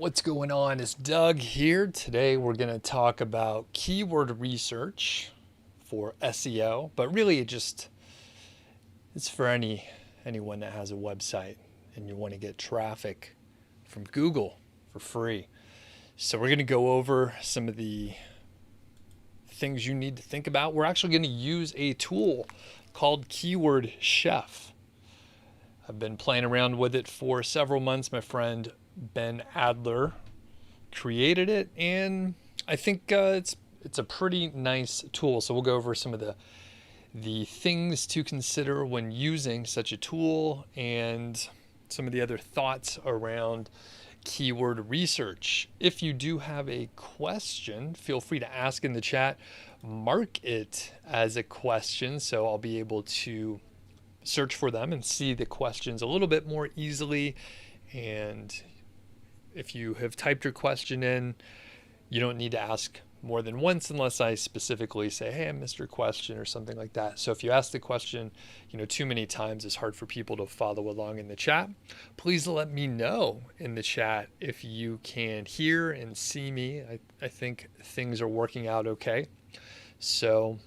What's going on? It's Doug here. Today we're going to talk about keyword research for SEO, but really it's for anyone that has a website and you want to get traffic from Google for free. So we're going to go over some of the things you need to think about. We're actually going to use a tool called Keyword Chef. I've been playing around with it for several months. My friend Ben Adler created it, and I think it's a pretty nice tool. So we'll go over some of the things to consider when using such a tool and some of the other thoughts around keyword research. If you do have a question, feel free to ask in the chat. Mark it as a question so I'll be able to search for them and see the questions a little bit more easily. And if you have typed your question in, you don't need to ask more than once unless I specifically say, hey, I missed your question or something like that. So if you ask the question, too many times, it's hard for people to follow along in the chat. Please let me know in the chat if you can hear and see me. I think things are working out okay. So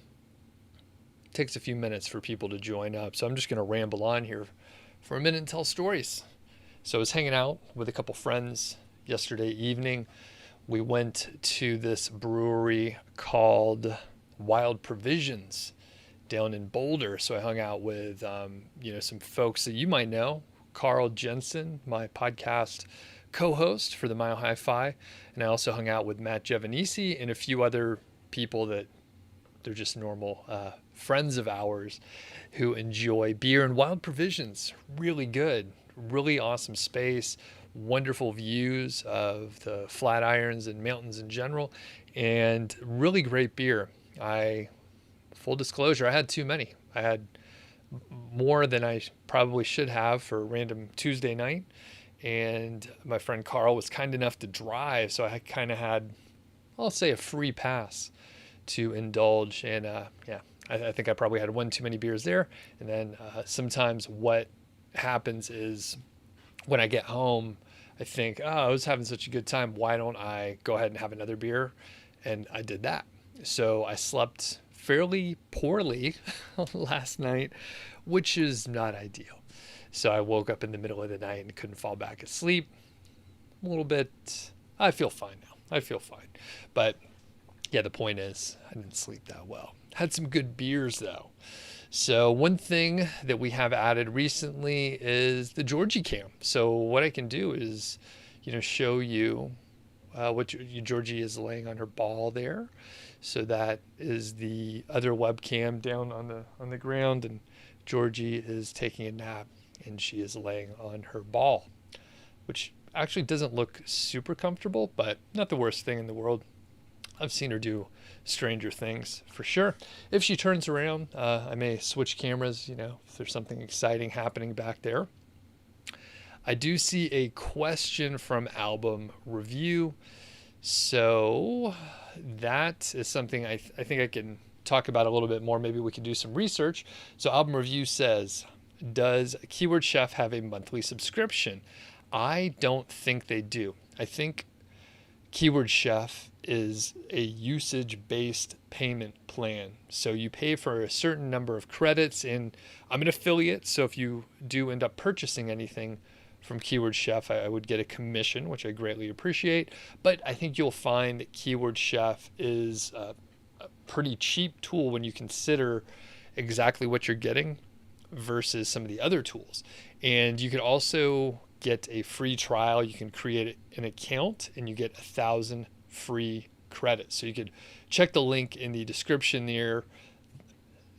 it takes a few minutes for people to join up. So I'm just going to ramble on here for a minute and tell stories. So I was hanging out with a couple friends yesterday evening. We went to this brewery called Wild Provisions down in Boulder. So I hung out with, some folks that you might know. Carl Jensen, my podcast co-host for the Mile High Fi. And I also hung out with Matt Giovanisi and a few other people that they're just normal friends of ours who enjoy beer. And Wild Provisions, really good. Really awesome space, wonderful views of the Flatirons and mountains in general, and really great beer. Full disclosure, I had too many. I had more than I probably should have for a random Tuesday night, and my friend Carl was kind enough to drive, so I kind of had, I'll say, a free pass to indulge. And I think I probably had one too many beers there. And then sometimes what happens is when I get home, I think, oh, I was having such a good time. Why don't I go ahead and have another beer? And I did that. So I slept fairly poorly last night, which is not ideal. So I woke up in the middle of the night and couldn't fall back asleep. A little bit, I feel fine now. I feel fine. But yeah, the point is I didn't sleep that well. Had some good beers though. So one thing that we have added recently is the Ecamm. So what I can do is, show you what Georgie is laying on her ball there. So that is the other webcam down on the ground, and Georgie is taking a nap and she is laying on her ball, which actually doesn't look super comfortable, but not the worst thing in the world. I've seen her do stranger things for sure. If she turns around, I may switch cameras, if there's something exciting happening back there. I do see a question from Album Review. So that is something I think I can talk about a little bit more. Maybe we can do some research. So Album Review says, does Keyword Chef have a monthly subscription? I don't think they do. I think Keyword Chef is a usage-based payment plan. So you pay for a certain number of credits, and I'm an affiliate. So if you do end up purchasing anything from Keyword Chef, I would get a commission, which I greatly appreciate. But I think you'll find that Keyword Chef is a pretty cheap tool when you consider exactly what you're getting versus some of the other tools. And you could also get a free trial. You can create an account and you get 1,000 free credits. So you could check the link in the description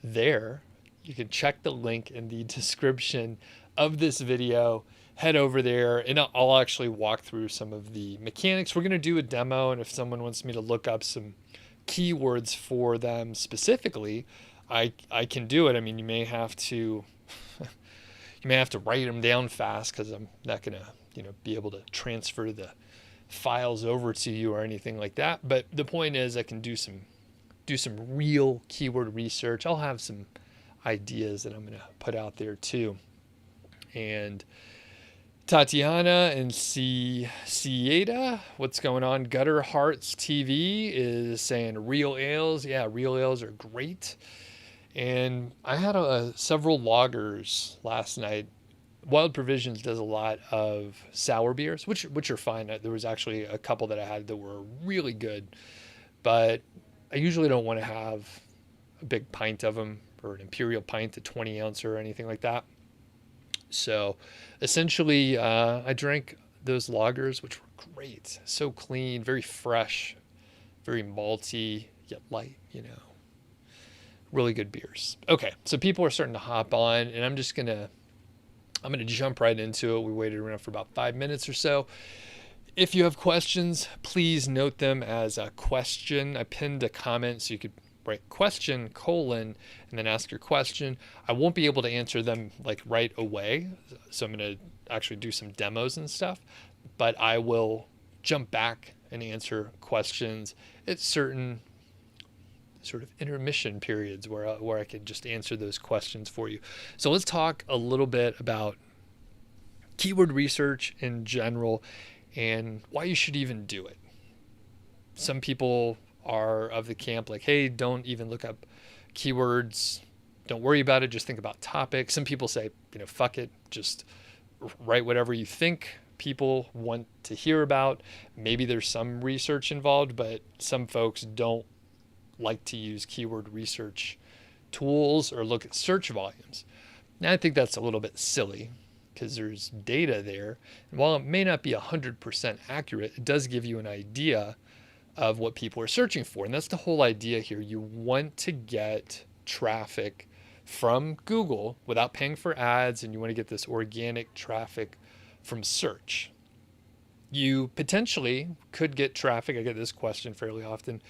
there. You can check the link in the description of this video. Head over there and I'll actually walk through some of the mechanics. We're going to do a demo, and if someone wants me to look up some keywords for them specifically, I can do it. I mean, you may have to write them down fast because I'm not going to be able to transfer the files over to you or anything like that. But the point is I can do some real keyword research. I'll have some ideas that I'm going to put out there too. And Tatiana and Cieda, what's going on? Gutter Hearts TV is saying real ales. Yeah, real ales are great. And I had several lagers last night. Wild Provisions does a lot of sour beers, which are fine. There was actually a couple that I had that were really good, but I usually don't want to have a big pint of them or an imperial pint, a 20 ounce or anything like that. So essentially, I drank those lagers, which were great. So clean, very fresh, very malty, yet light, really good beers. Okay, so people are starting to hop on, and I'm gonna jump right into it. We waited around for about 5 minutes or so. If you have questions, please note them as a question. I pinned a comment so you could write question, and then ask your question. I won't be able to answer them like right away. So I'm going to actually do some demos and stuff, but I will jump back and answer questions at certain sort of intermission periods where I can just answer those questions for you. So let's talk a little bit about keyword research in general and why you should even do it. Some people are of the camp like, hey, don't even look up keywords. Don't worry about it. Just think about topics. Some people say, fuck it. Just write whatever you think people want to hear about. Maybe there's some research involved, but some folks don't like to use keyword research tools or look at search volumes. Now, I think that's a little bit silly because there's data there. And while it may not be 100% accurate, it does give you an idea of what people are searching for. And that's the whole idea here. You want to get traffic from Google without paying for ads, and you want to get this organic traffic from search. You potentially could get traffic. I get this question fairly often.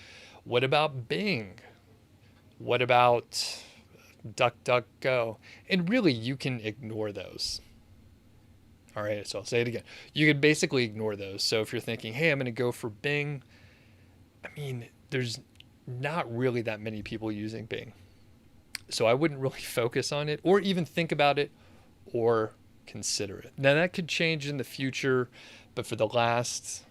What about Bing? What about DuckDuckGo? And really, you can ignore those. All right, so I'll say it again. You could basically ignore those. So if you're thinking, hey, I'm going to go for Bing, there's not really that many people using Bing. So I wouldn't really focus on it or even think about it or consider it. Now that could change in the future, but for the last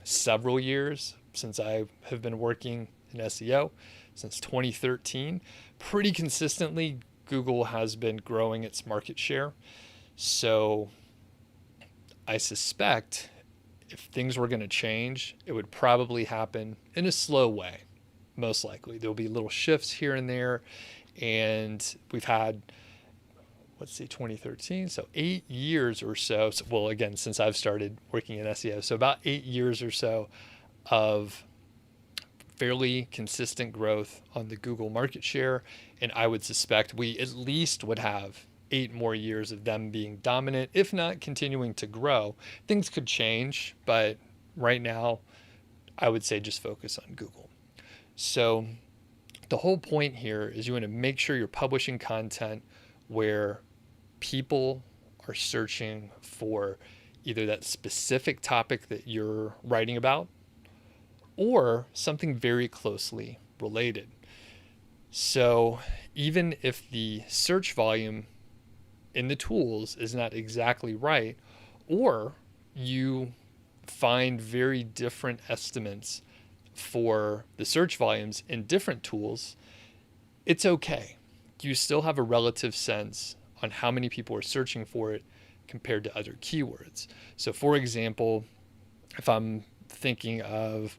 several years, since I have been working in SEO, since 2013, pretty consistently, Google has been growing its market share. So I suspect if things were going to change, it would probably happen in a slow way, most likely. There'll be little shifts here and there. And we've had, 2013, so 8 years or so. Well, again, since I've started working in SEO, so about 8 years or so of fairly consistent growth on the Google market share. And I would suspect we at least would have 8 more years of them being dominant, if not continuing to grow. Things could change, but right now, I would say just focus on Google. So the whole point here is you want to make sure you're publishing content where people are searching for either that specific topic that you're writing about or something very closely related. So even if the search volume in the tools is not exactly right, or you find very different estimates for the search volumes in different tools, it's okay. You still have a relative sense on how many people are searching for it compared to other keywords. So for example, if I'm thinking of,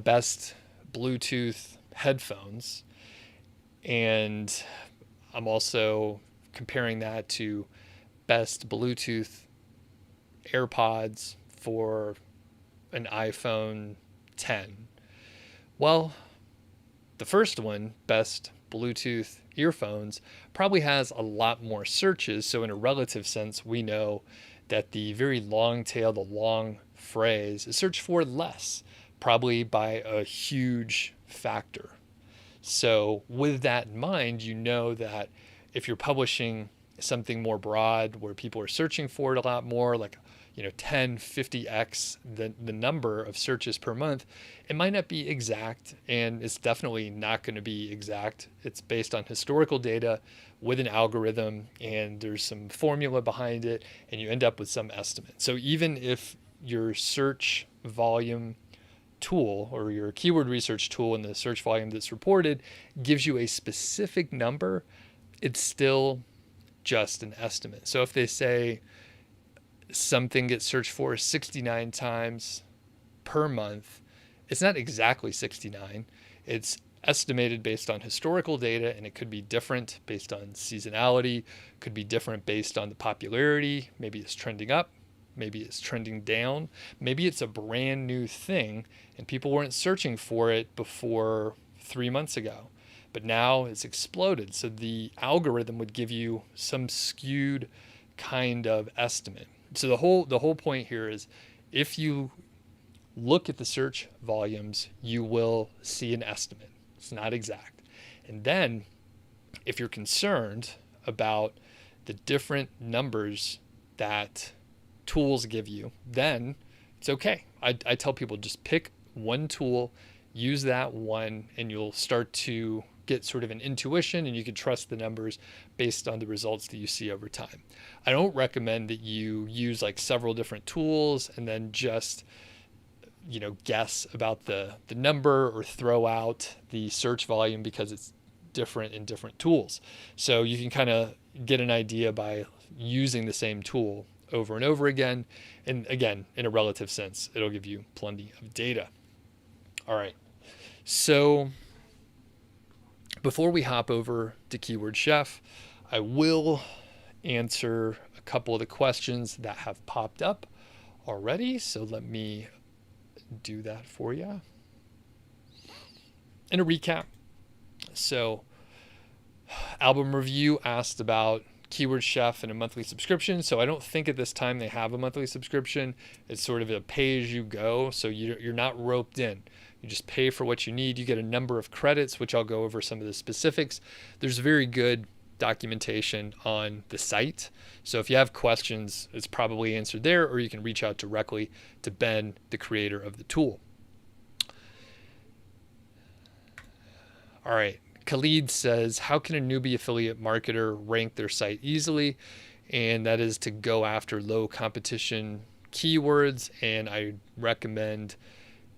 best Bluetooth headphones, and I'm also comparing that to best Bluetooth AirPods for an iPhone 10. Well, the first one, best Bluetooth earphones, probably has a lot more searches. So in a relative sense, we know that the very long tail, the long phrase, is searched for less, probably by a huge factor. So with that in mind, you know that if you're publishing something more broad where people are searching for it a lot more, like 10, 50x the number of searches per month, it might not be exact, and it's definitely not going to be exact. It's based on historical data with an algorithm, and there's some formula behind it, and you end up with some estimate. So even if your search volume tool or your keyword research tool in the search volume that's reported gives you a specific number, it's still just an estimate. So if they say something gets searched for 69 times per month, it's not exactly 69. It's estimated based on historical data, and it could be different based on seasonality, could be different based on the popularity. Maybe it's trending up, maybe it's trending down, maybe it's a brand new thing and people weren't searching for it before 3 months ago, but now it's exploded. So the algorithm would give you some skewed kind of estimate. So the whole point here is, if you look at the search volumes, you will see an estimate. It's not exact. And then if you're concerned about the different numbers that tools give you, then it's okay. I tell people, just pick one tool, use that one, and you'll start to get sort of an intuition, and you can trust the numbers based on the results that you see over time. I don't recommend that you use like several different tools and then just guess about the number or throw out the search volume because it's different in different tools. So you can kind of get an idea by using the same tool over and over again. And again, in a relative sense, it'll give you plenty of data. All right. So before we hop over to Keyword Chef, I will answer a couple of the questions that have popped up already. So let me do that for you. In a recap, so Album Review asked about Keyword Chef and a monthly subscription. So I don't think at this time they have a monthly subscription. It's sort of a pay-as-you-go, so you're not roped in. You just pay for what you need. You get a number of credits, which I'll go over some of the specifics. There's very good documentation on the site. So if you have questions, it's probably answered there, or you can reach out directly to Ben, the creator of the tool. All right. Khalid says, how can a newbie affiliate marketer rank their site easily? And that is to go after low competition keywords. And I recommend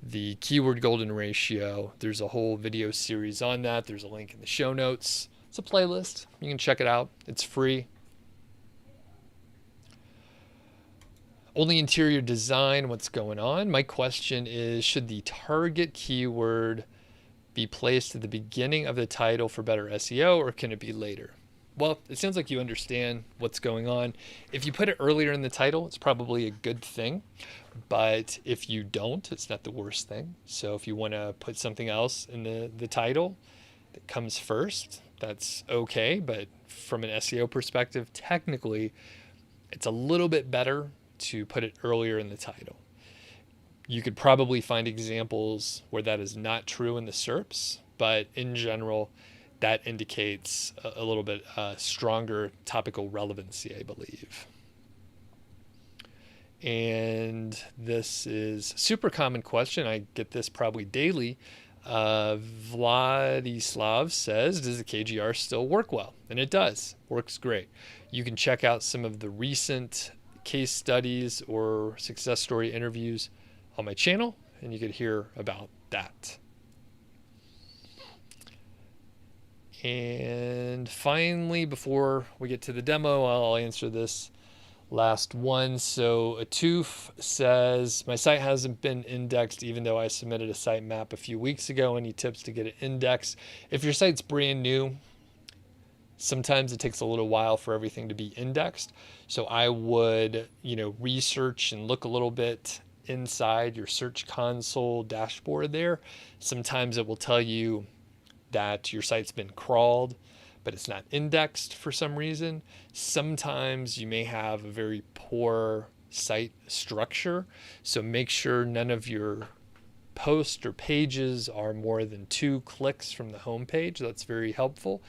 the keyword golden ratio. There's a whole video series on that. There's a link in the show notes. It's a playlist. You can check it out. It's free. Only interior design, what's going on? My question is, should the target keyword be placed at the beginning of the title for better SEO, or can it be later? Well, it sounds like you understand what's going on. If you put it earlier in the title, it's probably a good thing. But if you don't, it's not the worst thing. So if you want to put something else in the title that comes first, that's okay. But from an SEO perspective, technically, it's a little bit better to put it earlier in the title. You could probably find examples where that is not true in the SERPs, but in general, that indicates a little bit stronger topical relevancy, I believe. And this is a super common question. I get this probably daily. Vladislav says, does the KGR still work well? And it does. Works great. You can check out some of the recent case studies or success story interviews on my channel, and you could hear about that. And finally, before we get to the demo, I'll answer this last one. So Atuf says, my site hasn't been indexed even though I submitted a sitemap a few weeks ago. Any tips to get it indexed? If your site's brand new, sometimes it takes a little while for everything to be indexed. So I would, research and look a little bit inside your search console dashboard there. Sometimes it will tell you that your site's been crawled, but it's not indexed for some reason. Sometimes you may have a very poor site structure. So make sure none of your posts or pages are more than 2 clicks from the home page. That's very helpful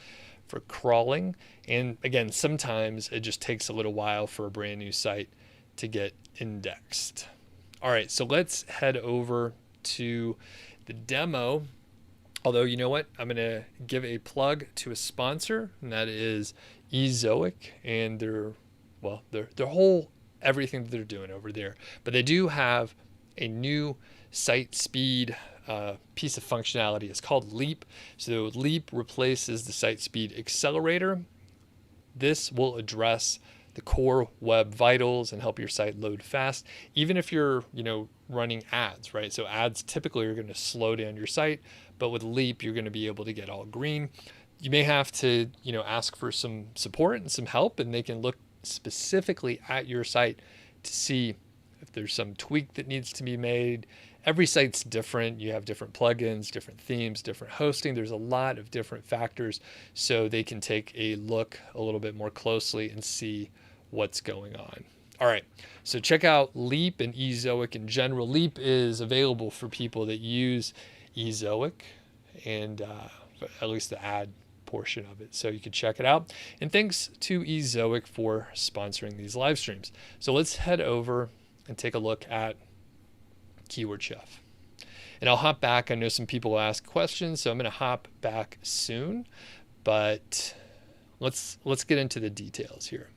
for crawling. And again, sometimes it just takes a little while for a brand new site to get indexed. All right, so let's head over to the demo. Although, you know what? I'm going to give a plug to a sponsor, and that is Ezoic and their whole everything that they're doing over there. But they do have a new site speed piece of functionality. It's called Leap. So Leap replaces the site speed accelerator. This will address the core web vitals and help your site load fast, even if you're, running ads, right? So ads typically are going to slow down your site, but with Leap, you're going to be able to get all green. You may have to, ask for some support and some help, and they can look specifically at your site to see if there's some tweak that needs to be made. Every site's different. You have different plugins, different themes, different hosting. There's a lot of different factors, so they can take a look a little bit more closely and see what's going on. All right, so check out Leap and Ezoic in general. Leap is available for people that use Ezoic and at least the ad portion of it. So you can check it out. And thanks to Ezoic for sponsoring these live streams. So let's head over and take a look at Keyword Chef. And I'll hop back. I know some people will ask questions, so I'm going to hop back soon. But let's get into the details here.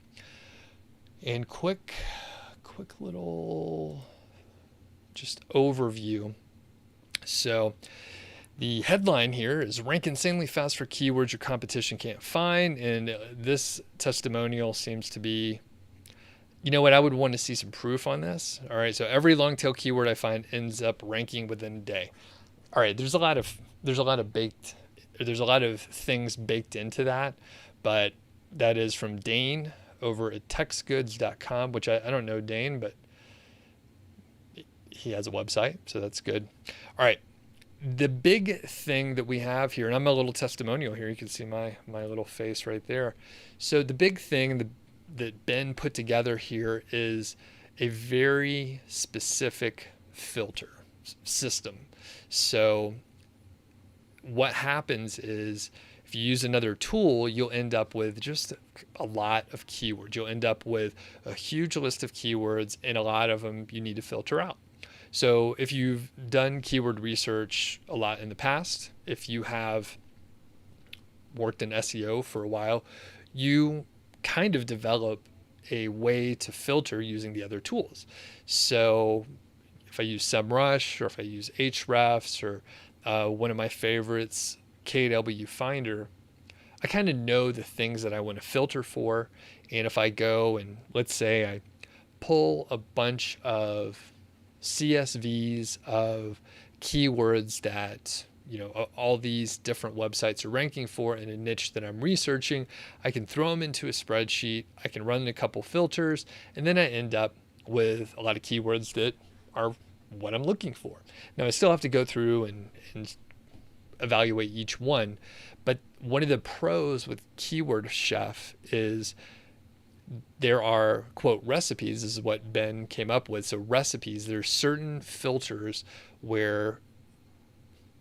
And quick little just overview. So the headline here is rank insanely fast for keywords your competition can't find. And this testimonial seems to be, you know what, I would want to see some proof on this. All right, so every long tail keyword I find ends up ranking within a day. All right, there's a lot of things baked into that, but that is from Dane over at textgoods.com, which I don't know Dane, but he has a website, so that's good. All right. The big thing that we have here, and I'm a little testimonial here. You can see my little face right there. So the big thing that Ben put together here is a very specific filter system. So what happens is if you use another tool, you'll end up with just a lot of keywords. You'll end up with a huge list of keywords, and a lot of them you need to filter out. So if you've done keyword research a lot in the past, if you have worked in SEO for a while, you kind of develop a way to filter using the other tools. So if I use SEMrush, or if I use Ahrefs, or one of my favorites, KW Finder, I kind of know the things that I want to filter for. And if I go and let's say I pull a bunch of CSVs of keywords that all these different websites are ranking for in a niche that I'm researching, I can throw them into a spreadsheet. I can run a couple filters, and then I end up with a lot of keywords that are what I'm looking for. Now I still have to go through and evaluate each one, but one of the pros with Keyword Chef is there are, quote, recipes. This is what Ben came up with. So recipes, there's certain filters where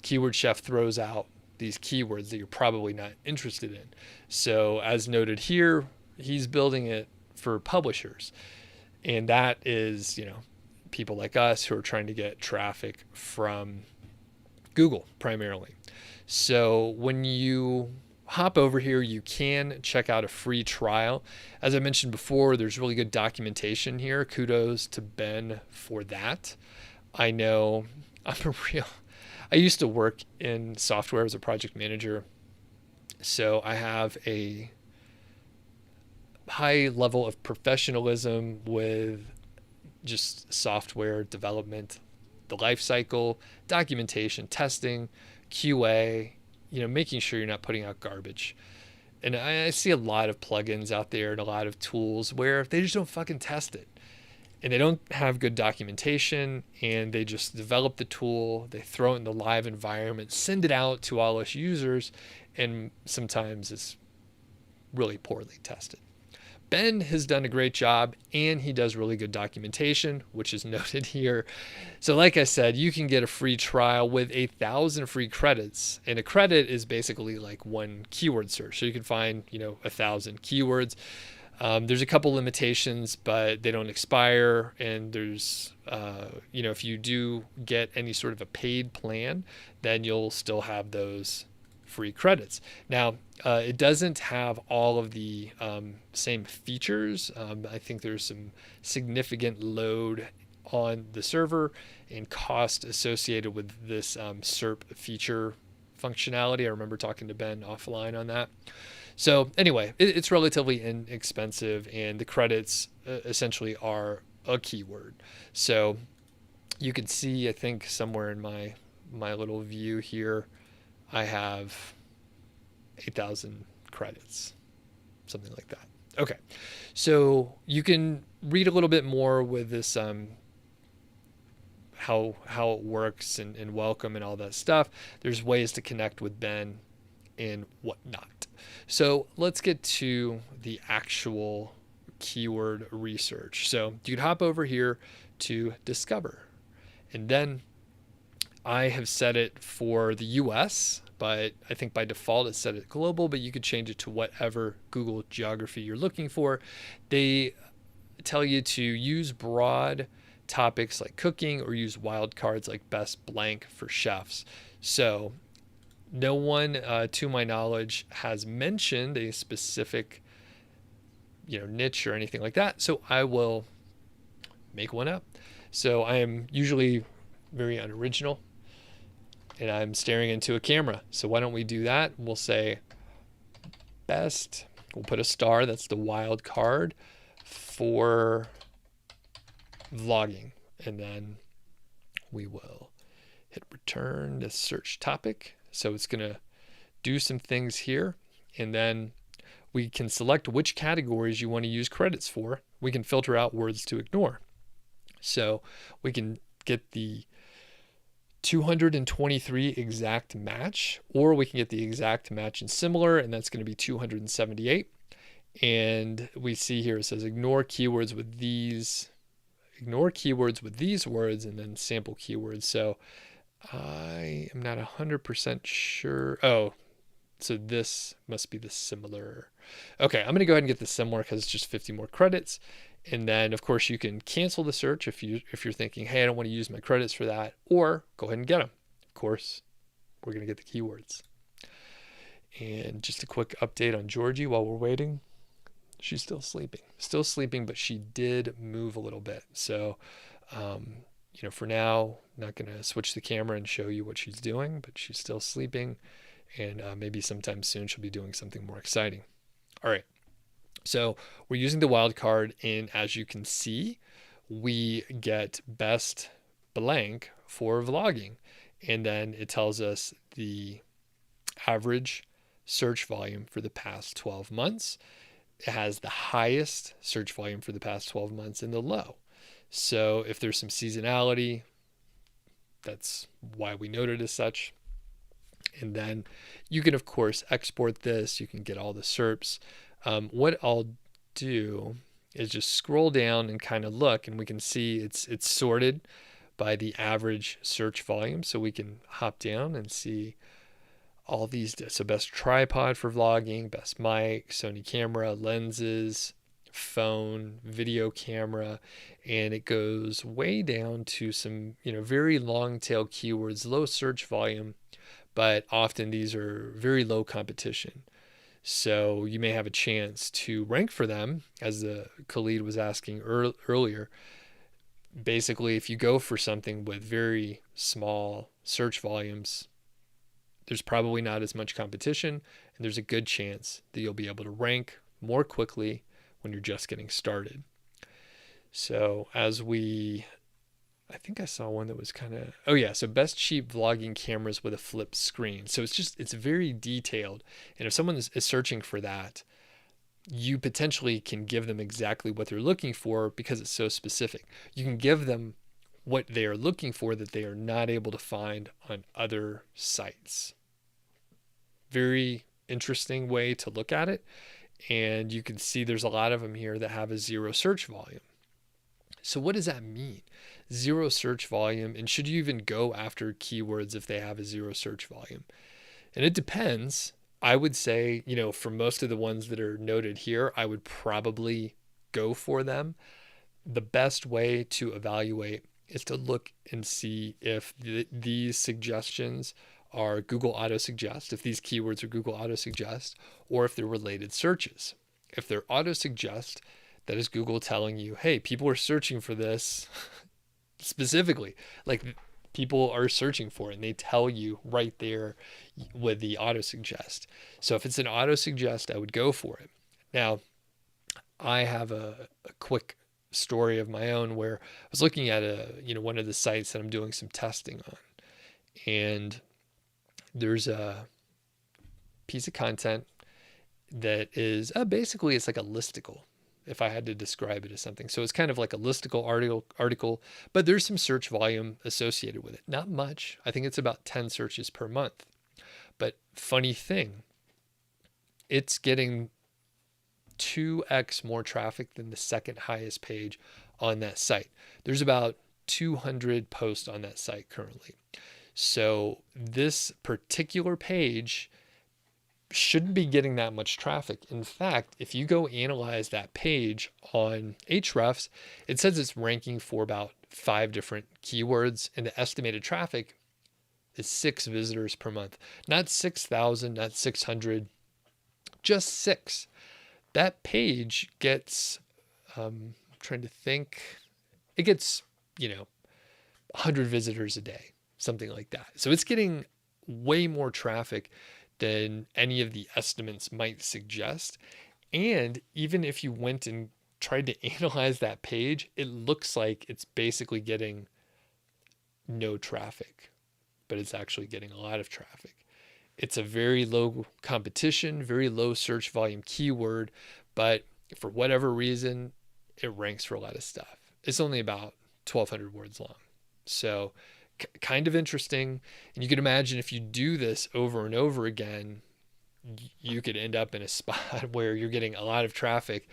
Keyword Chef throws out these keywords that you're probably not interested in. So as noted here, he's building it for publishers. And that is, people like us who are trying to get traffic from Google primarily. So when you hop over here, you can check out a free trial. As I mentioned before, there's really good documentation here. Kudos to Ben for that. I know I used to work in software as a project manager, so I have a high level of professionalism with just software development, the life cycle, documentation, testing, QA, making sure you're not putting out garbage. And I see a lot of plugins out there and a lot of tools where they just don't fucking test it. And they don't have good documentation, and they just develop the tool, they throw it in the live environment, send it out to all us users, and sometimes it's really poorly tested. Ben has done a great job, and he does really good documentation, which is noted here. So like I said, you can get a free trial with 1,000 free credits. And a credit is basically like one keyword search. So you can find, 1,000 keywords. There's a couple limitations, but they don't expire. And there's, if you do get any sort of a paid plan, then you'll still have those free credits. Now, it doesn't have all of the same features. I think there's some significant load on the server and cost associated with this SERP feature functionality. I remember talking to Ben offline on that. So anyway, it's relatively inexpensive, and the credits essentially are a keyword. So you can see, I think somewhere in my little view here, I have 8,000 credits, something like that. Okay, so you can read a little bit more with this how it works and welcome and all that stuff. There's ways to connect with Ben and whatnot. So let's get to the actual keyword research. So you could hop over here to Discover, and then I have set it for the US, but I think by default it's set at global, but you could change it to whatever Google geography you're looking for. They tell you to use broad topics like cooking or use wildcards like best blank for chefs. So no one, to my knowledge, has mentioned a specific, niche or anything like that. So I will make one up. So I am usually very unoriginal, and I'm staring into a camera. So why don't we do that? We'll say best. We'll put a star. That's the wild card for vlogging, and then we will hit return to search topic. So it's going to do some things here, and then we can select which categories you want to use credits for. We can filter out words to ignore. So we can get the 223 exact match, or we can get the exact match and similar, and that's going to be 278. And we see here it says ignore keywords with these words, and then sample keywords. So I am not 100% sure. Oh, so this must be the similar. Okay, I'm going to go ahead and get the similar because it's just 50 more credits. And then, of course, you can cancel the search if you're thinking, hey, I don't want to use my credits for that, or go ahead and get them. Of course, we're going to get the keywords. And just a quick update on Georgie while we're waiting. She's still sleeping, but she did move a little bit. So, for now, not going to switch the camera and show you what she's doing, but she's still sleeping, and maybe sometime soon she'll be doing something more exciting. All right. So we're using the wildcard, and as you can see, we get best blank for vlogging. And then it tells us the average search volume for the past 12 months. It has the highest search volume for the past 12 months and the low. So if there's some seasonality, that's why we note it as such. And then you can, of course, export this. You can get all the SERPs. What I'll do is just scroll down and kind of look, and we can see it's sorted by the average search volume. So we can hop down and see all these. So best tripod for vlogging, best mic, Sony camera, lenses, phone, video camera, and it goes way down to some, very long tail keywords, low search volume, but often these are very low competition. So you may have a chance to rank for them, as the Khalid was asking earlier. Basically, if you go for something with very small search volumes, there's probably not as much competition, and there's a good chance that you'll be able to rank more quickly when you're just getting started. So I think I saw one that was kind of, so best cheap vlogging cameras with a flip screen. So it's very detailed. And if someone is searching for that, you potentially can give them exactly what they're looking for because it's so specific. You can give them what they are looking for that they are not able to find on other sites. Very interesting way to look at it. And you can see there's a lot of them here that have a zero search volume. So what does that mean? Zero search volume, and should you even go after keywords if they have a zero search volume? And it depends. I would say, for most of the ones that are noted here, I would probably go for them. The best way to evaluate is to look and see if these suggestions are Google Auto Suggest, if these keywords are Google Auto Suggest, or if they're related searches. If they're Auto Suggest, that is Google telling you, hey, people are searching for this specifically. Like people are searching for it and they tell you right there with the auto suggest. So if it's an auto suggest, I would go for it. Now, I have a quick story of my own where I was looking at one of the sites that I'm doing some testing on, and there's a piece of content that is basically it's like a listicle, if I had to describe it as something. So it's kind of like a listicle article, but there's some search volume associated with it. Not much. I think it's about 10 searches per month. But funny thing, it's getting 2x more traffic than the second highest page on that site. There's about 200 posts on that site currently. So this particular page shouldn't be getting that much traffic. In fact, if you go analyze that page on Ahrefs, it says it's ranking for about 5 different keywords, and the estimated traffic is 6 visitors per month. Not 6,000, not 600, just 6. That page gets, I'm trying to think, it gets, 100 visitors a day, something like that. So it's getting way more traffic than any of the estimates might suggest. And even if you went and tried to analyze that page, it looks like it's basically getting no traffic, but it's actually getting a lot of traffic. It's a very low competition, very low search volume keyword, but for whatever reason, it ranks for a lot of stuff. It's only about 1,200 words long. So kind of interesting. And you can imagine if you do this over and over again, you could end up in a spot where you're getting a lot of traffic.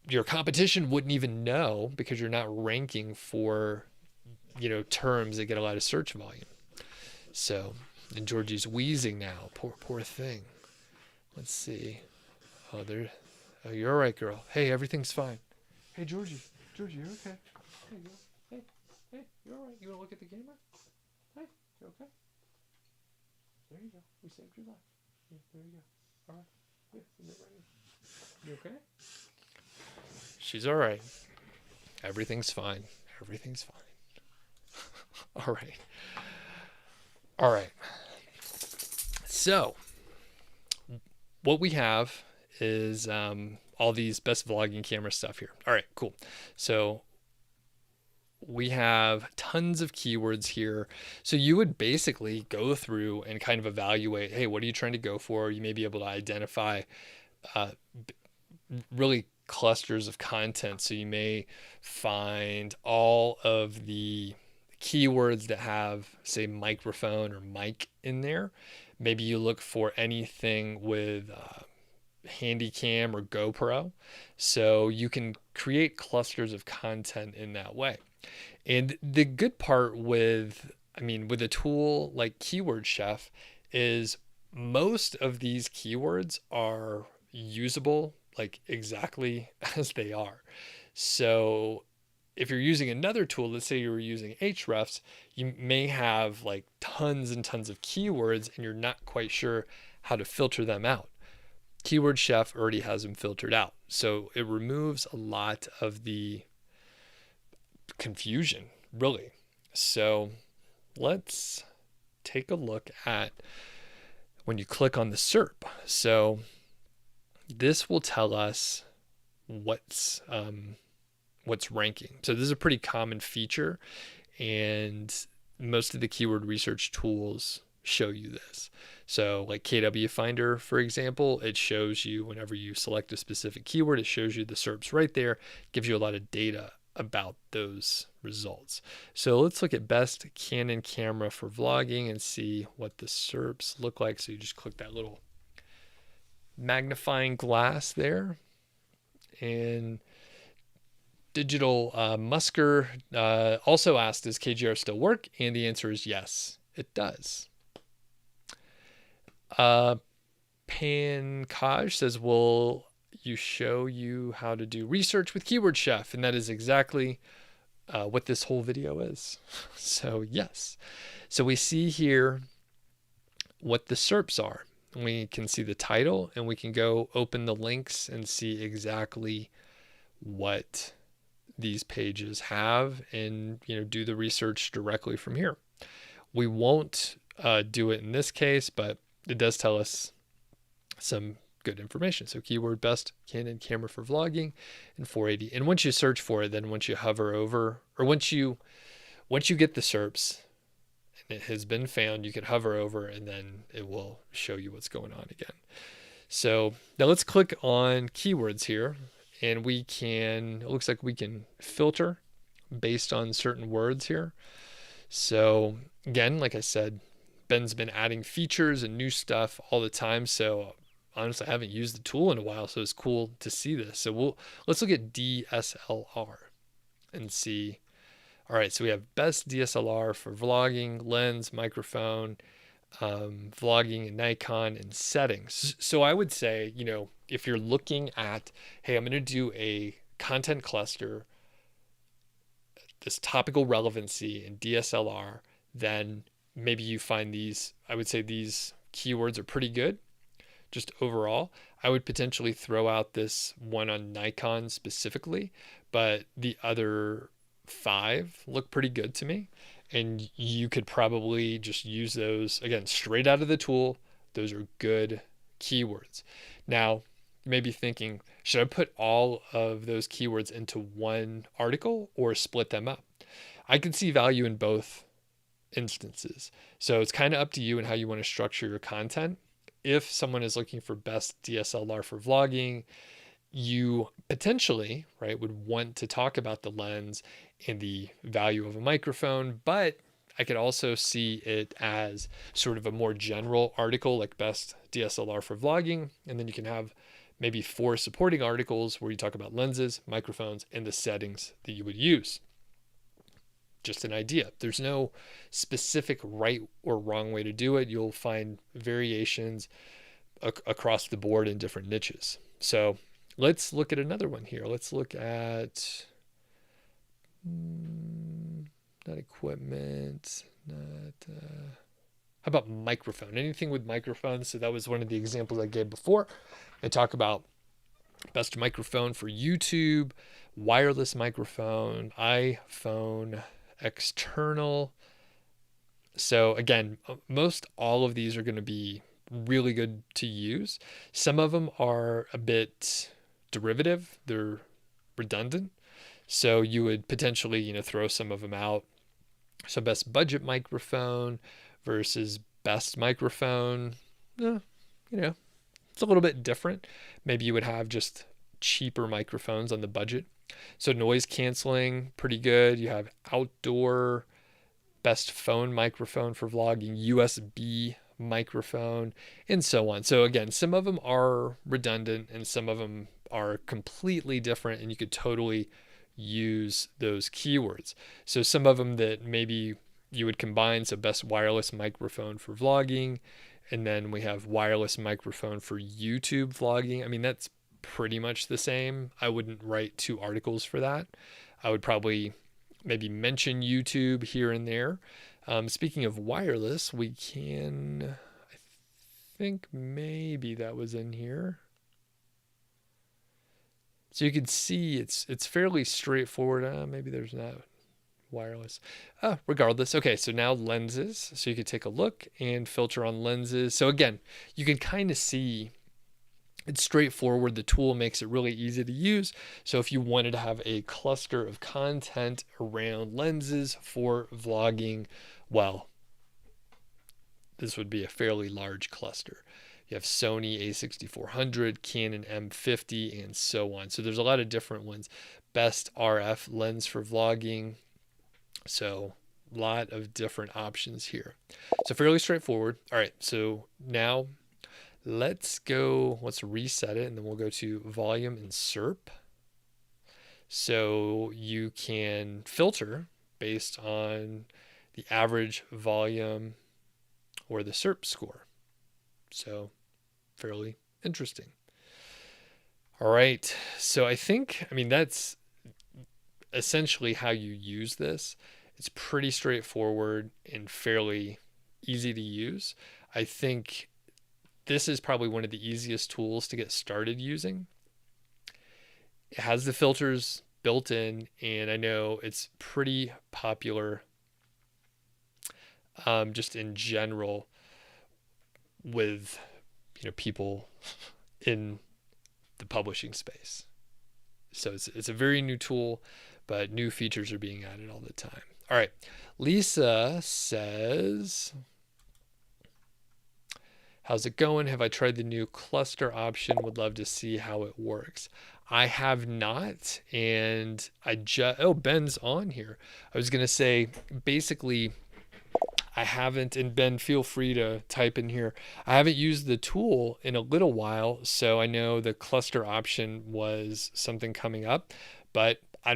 Your competition wouldn't even know because you're not ranking for, terms that get a lot of search volume. So, and Georgie's wheezing now. Poor thing. Let's see. Oh, you're all right, girl. Hey, everything's fine. Hey, Georgie, you're okay. Hey, you go. Hey, you all right? You want to look at the camera? Hey, you okay? There you go. We saved your life. Yeah, there you go. All right. Yeah, right here. You okay? She's all right. Everything's fine. Everything's fine. All right. All right. So, what we have is all these best vlogging camera stuff here. All right, cool. So, we have tons of keywords here. So you would basically go through and kind of evaluate, hey, what are you trying to go for? You may be able to identify really clusters of content. So you may find all of the keywords that have, say, microphone or mic in there. Maybe you look for anything with Handycam or GoPro. So you can create clusters of content in that way. And the good part with a tool like Keyword Chef is most of these keywords are usable like exactly as they are. So if you're using another tool, let's say you were using Ahrefs, you may have like tons and tons of keywords and you're not quite sure how to filter them out. Keyword Chef already has them filtered out. So it removes a lot of the confusion, really. So let's take a look at when you click on the SERP. So this will tell us what's ranking. So this is a pretty common feature, and most of the keyword research tools show you this. So like KW Finder, for example, it shows you whenever you select a specific keyword, it shows you the SERPs right there, gives you a lot of data about those results. So let's look at best Canon camera for vlogging and see what the SERPs look like. So you just click that little magnifying glass there, and Digital Musker also asked, does KGR still work? And the answer is yes, it does. Pankaj says, will you show you how to do research with Keyword Chef? And that is exactly what this whole video is. So yes. So we see here what the SERPs are. We can see the title, and we can go open the links and see exactly what these pages have, and do the research directly from here. We won't do it in this case, but it does tell us some good information. So keyword best Canon camera for vlogging and 480. And once you search for it, then once you hover over, or once you get the SERPs and it has been found, you can hover over and then it will show you what's going on again. So now let's click on keywords here, and it looks like we can filter based on certain words here. So again, like I said, Ben's been adding features and new stuff all the time. So honestly, I haven't used the tool in a while, so it's cool to see this. So let's look at DSLR and see. All right, so we have best DSLR for vlogging, lens, microphone, vlogging, and Nikon, and settings. So I would say, if you're looking at, hey, I'm going to do a content cluster, this topical relevancy in DSLR, then maybe you find these, I would say these keywords are pretty good. Just overall, I would potentially throw out this one on Nikon specifically, but the other 5 look pretty good to me. And you could probably just use those, again, straight out of the tool. Those are good keywords. Now, you may be thinking, should I put all of those keywords into one article or split them up? I can see value in both instances. So it's kind of up to you and how you want to structure your content. If someone is looking for best DSLR for vlogging, you potentially, would want to talk about the lens and the value of a microphone, but I could also see it as sort of a more general article, like best DSLR for vlogging. And then you can have maybe 4 supporting articles where you talk about lenses, microphones, and the settings that you would use. Just an idea. There's no specific right or wrong way to do it. You'll find variations across the board in different niches. So let's look at another one here. Let's look at not equipment, how about microphone? Anything with microphones. So that was one of the examples I gave before. I talk about best microphone for YouTube, wireless microphone, iPhone, external. So again, most all of these are going to be really good to use. Some of them are a bit derivative. They're redundant. So you would potentially, throw some of them out. So best budget microphone versus best microphone, it's a little bit different. Maybe you would have just cheaper microphones on the budget. So noise canceling, pretty good. You have outdoor, best phone microphone for vlogging, USB microphone, and so on. So again, some of them are redundant and some of them are completely different, and you could totally use those keywords. So some of them that maybe you would combine, so best wireless microphone for vlogging, and then we have wireless microphone for YouTube vlogging. I mean, that's pretty much the same. I wouldn't write 2 articles for that. I would probably maybe mention YouTube here and there. Speaking of wireless, we can, I think maybe that was in here. So you can see it's fairly straightforward. Maybe there's not wireless. Regardless. Okay, so now lenses. So you could take a look and filter on lenses. So again, you can kind of see it's straightforward. The tool makes it really easy to use. So if you wanted to have a cluster of content around lenses for vlogging, well, this would be a fairly large cluster. You have Sony a6400, Canon M50, and so on. So there's a lot of different ones. Best RF lens for vlogging. So a lot of different options here. So fairly straightforward. All right, so now let's reset it, and then we'll go to volume and SERP. So you can filter based on the average volume or the SERP score. So fairly interesting. All right. So I mean, that's essentially how you use this. It's pretty straightforward and fairly easy to use. I think this is probably one of the easiest tools to get started using. It has the filters built in, and I know it's pretty popular just in general with people in the publishing space. So it's a very new tool, but new features are being added all the time. All right. Lisa says, how's it going? Have I tried the new cluster option? Would love to see how it works. I have not. And Ben's on here. I was going to say, basically, I haven't, and Ben, feel free to type in here. I haven't used the tool in a little while, so I know the cluster option was something coming up, but I'm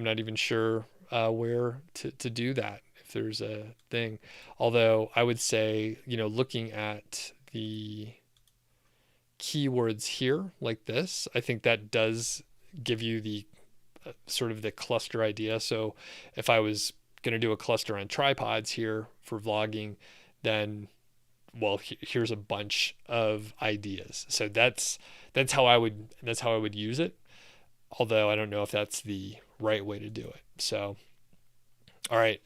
not even sure where to do that, if there's a thing. Although I would say, looking at the keywords here like this, I think that does give you the sort of the cluster idea. So if I was going to do a cluster on tripods here for vlogging, then here's a bunch of ideas. So that's how I would use it. Although I don't know if that's the right way to do it. So, all right.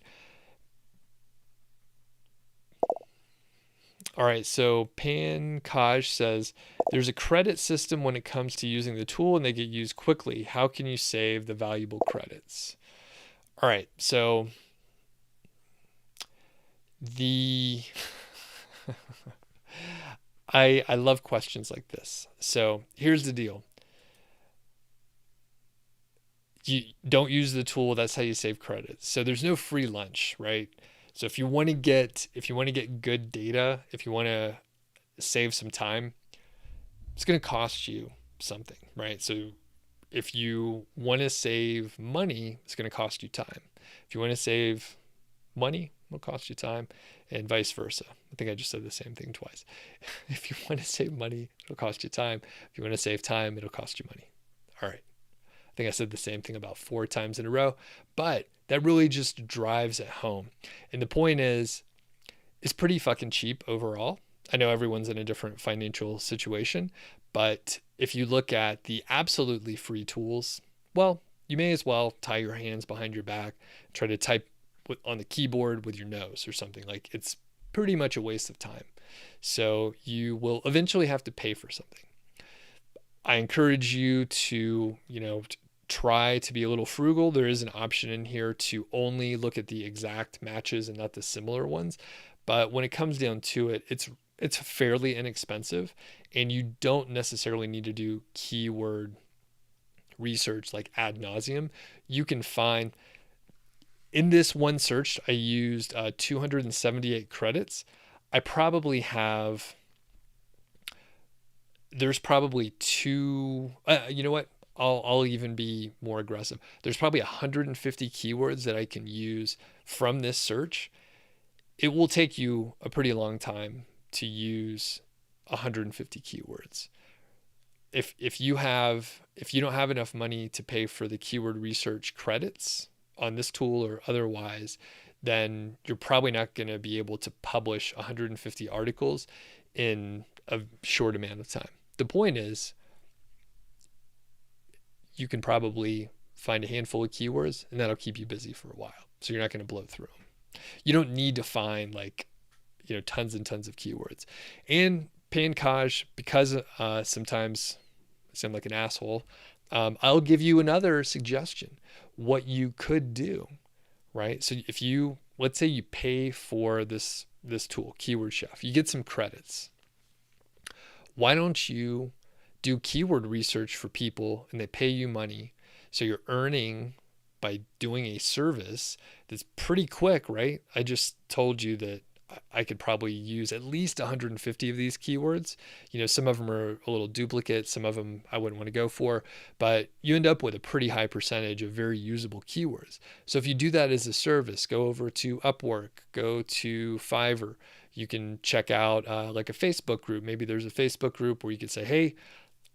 All right, so Pankaj says, there's a credit system when it comes to using the tool and they get used quickly. How can you save the valuable credits? All right, so I love questions like this. So here's the deal. You don't use the tool, that's how you save credits. So there's no free lunch, right? So if you want to get good data, if you want to save some time, it's going to cost you something, right? So if you want to save money, it's going to cost you time. If you want to save money, it'll cost you time, and vice versa. I think I just said the same thing twice. If you want to save money, it'll cost you time. If you want to save time, it'll cost you money. All right. I think I said the same thing about 4 times in a row, but that really just drives it home. And the point is, it's pretty fucking cheap overall. I know everyone's in a different financial situation, but if you look at the absolutely free tools, well, you may as well tie your hands behind your back, try to type on the keyboard with your nose or something. Like, it's pretty much a waste of time. So you will eventually have to pay for something. I encourage you to, try to be a little frugal. There is an option in here to only look at the exact matches and not the similar ones. But when it comes down to it, it's fairly inexpensive, and you don't necessarily need to do keyword research like ad nauseum. You can find, in this one search, I used 278 credits. I probably have, there's probably you know what? I'll even be more aggressive. There's probably 150 keywords that I can use from this search. It will take you a pretty long time to use 150 keywords. If you don't have enough money to pay for the keyword research credits on this tool or otherwise, then you're probably not going to be able to publish 150 articles in a short amount of time. The point is, you can probably find a handful of keywords, and that'll keep you busy for a while. So you're not going to blow through them. You don't need to find tons and tons of keywords. And Pankaj, because sometimes I sound like an asshole, I'll give you another suggestion. What you could do, right? So if let's say you pay for this tool, Keyword Chef, you get some credits. Why don't you do keyword research for people and they pay you money? So you're earning by doing a service that's pretty quick, right? I just told you that I could probably use at least 150 of these keywords. Some of them are a little duplicate, some of them I wouldn't want to go for, but you end up with a pretty high percentage of very usable keywords. So if you do that as a service, go over to Upwork, go to Fiverr. You can check out like a Facebook group. Maybe there's a Facebook group where you could say, hey,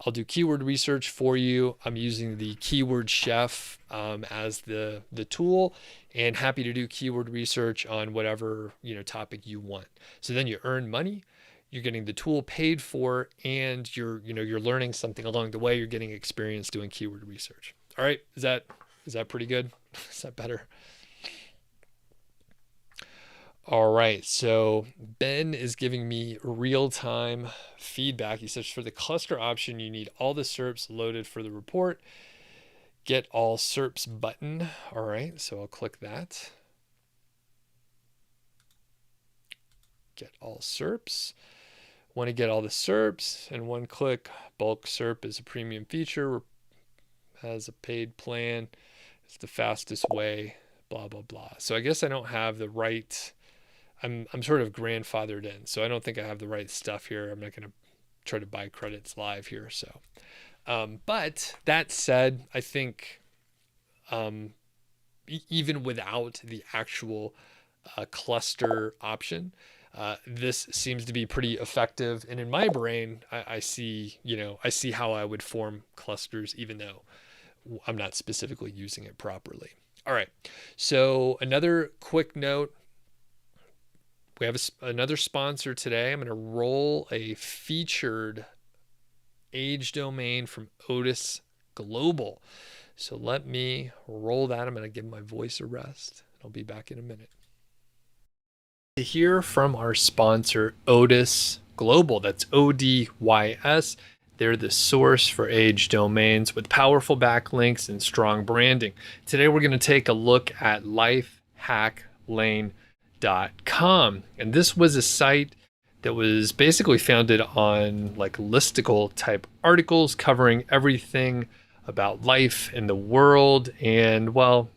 I'll do keyword research for you. I'm using the Keyword Chef as the tool, and happy to do keyword research on whatever topic you want. So then you earn money, you're getting the tool paid for, and you're learning something along the way. You're getting experience doing keyword research. All right, is that pretty good? Is that better? All right, so Ben is giving me real-time feedback. He says for the cluster option, you need all the SERPs loaded for the report. Get all SERPs button. All right, so I'll click that. Get all SERPs. Want to get all the SERPs in one click. Bulk SERP is a premium feature, has a paid plan. It's the fastest way, blah, blah, blah. So I guess I don't have the right... I'm sort of grandfathered in, so I don't think I have the right stuff here. I'm not going to try to buy credits live here. So, but that said, I think even without the actual cluster option, this seems to be pretty effective. And in my brain, I see how I would form clusters, even though I'm not specifically using it properly. All right. So another quick note. We have another sponsor today. I'm going to roll a featured age domain from ODYS Global. So let me roll that. I'm going to give my voice a rest. I'll be back in a minute. To hear from our sponsor, ODYS Global. That's ODYS. They're the source for age domains with powerful backlinks and strong branding. Today we're going to take a look at lifehacklane.com. And this was a site that was basically founded on like listicle type articles covering everything about life in the world. And well,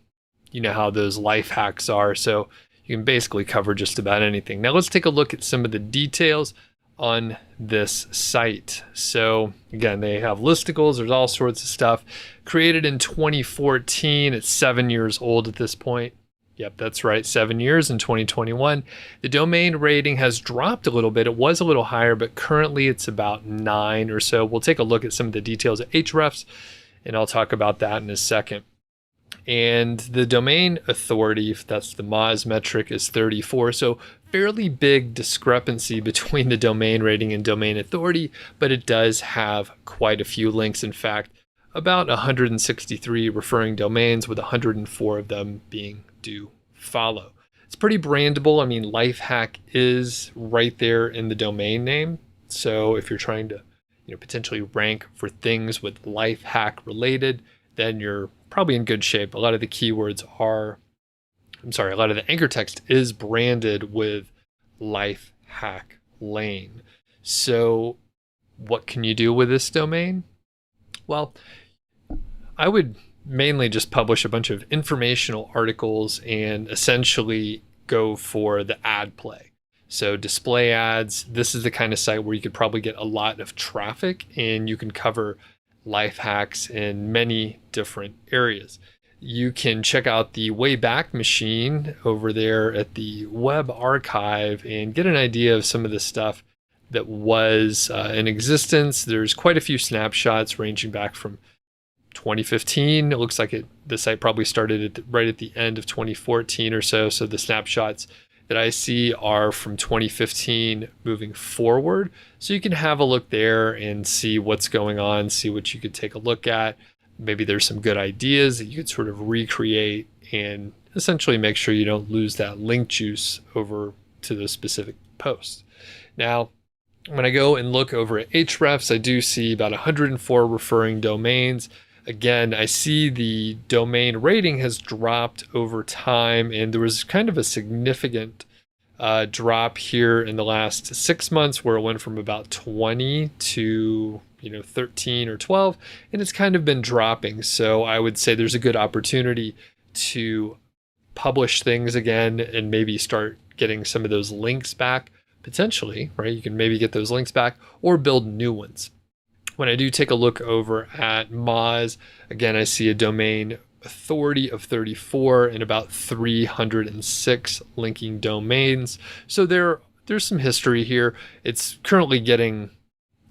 you know how those life hacks are. So you can basically cover just about anything. Now let's take a look at some of the details on this site. So again, they have listicles. There's all sorts of stuff. Created in 2014. It's 7 years old at this point. Yep, that's right, 7 years in 2021. The domain rating has dropped a little bit. It was a little higher, but currently it's about 9 or so. We'll take a look at some of the details of Ahrefs, and I'll talk about that in a second. And the domain authority, that's the Moz metric, is 34. So fairly big discrepancy between the domain rating and domain authority, but it does have quite a few links. In fact, about 163 referring domains, with 104 of them being do follow. It's pretty brandable. I mean, Lifehack is right there in the domain name. So if you're trying to, potentially rank for things with Lifehack related, then you're probably in good shape. A lot of the keywords are, a lot of the anchor text is branded with Lifehack Lane. So what can you do with this domain? Well, I would mainly just publish a bunch of informational articles and essentially go for the ad play. So display ads, this is the kind of site where you could probably get a lot of traffic and you can cover life hacks in many different areas. You can check out the Wayback Machine over there at the web archive and get an idea of some of the stuff that was in existence. There's quite a few snapshots ranging back from 2015. It looks like the site probably started right at the end of 2014 or so. So the snapshots that I see are from 2015 moving forward. So you can have a look there and see what's going on, see what you could take a look at. Maybe there's some good ideas that you could sort of recreate and essentially make sure you don't lose that link juice over to those specific posts. Now, when I go and look over at Ahrefs, I do see about 104 referring domains. Again, I see the domain rating has dropped over time, and there was kind of a significant drop here in the last 6 months where it went from about 20 to 13 or 12, and it's kind of been dropping. So I would say there's a good opportunity to publish things again and maybe start getting some of those links back, potentially, right? You can maybe get those links back or build new ones. When I do take a look over at Moz, again, I see a domain authority of 34 and about 306 linking domains. So there's some history here. It's currently getting,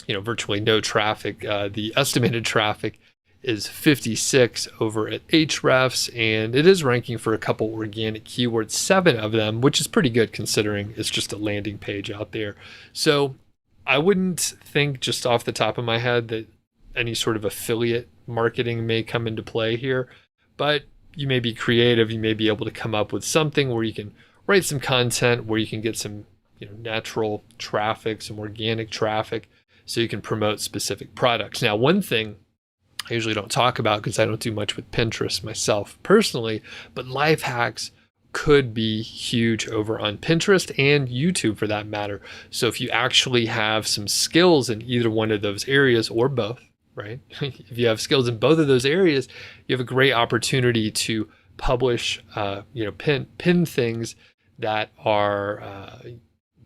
virtually no traffic. The estimated traffic is 56 over at Ahrefs, and it is ranking for a couple organic keywords, 7 of them, which is pretty good considering it's just a landing page out there. So I wouldn't think just off the top of my head that any sort of affiliate marketing may come into play here, but you may be creative. You may be able to come up with something where you can write some content, where you can get some natural traffic, some organic traffic, so you can promote specific products. Now, one thing I usually don't talk about because I don't do much with Pinterest myself personally, but life hacks could be huge over on Pinterest and YouTube for that matter. So if you actually have some skills in either one of those areas or both, right? If you have skills in both of those areas, you have a great opportunity to publish, pin things that are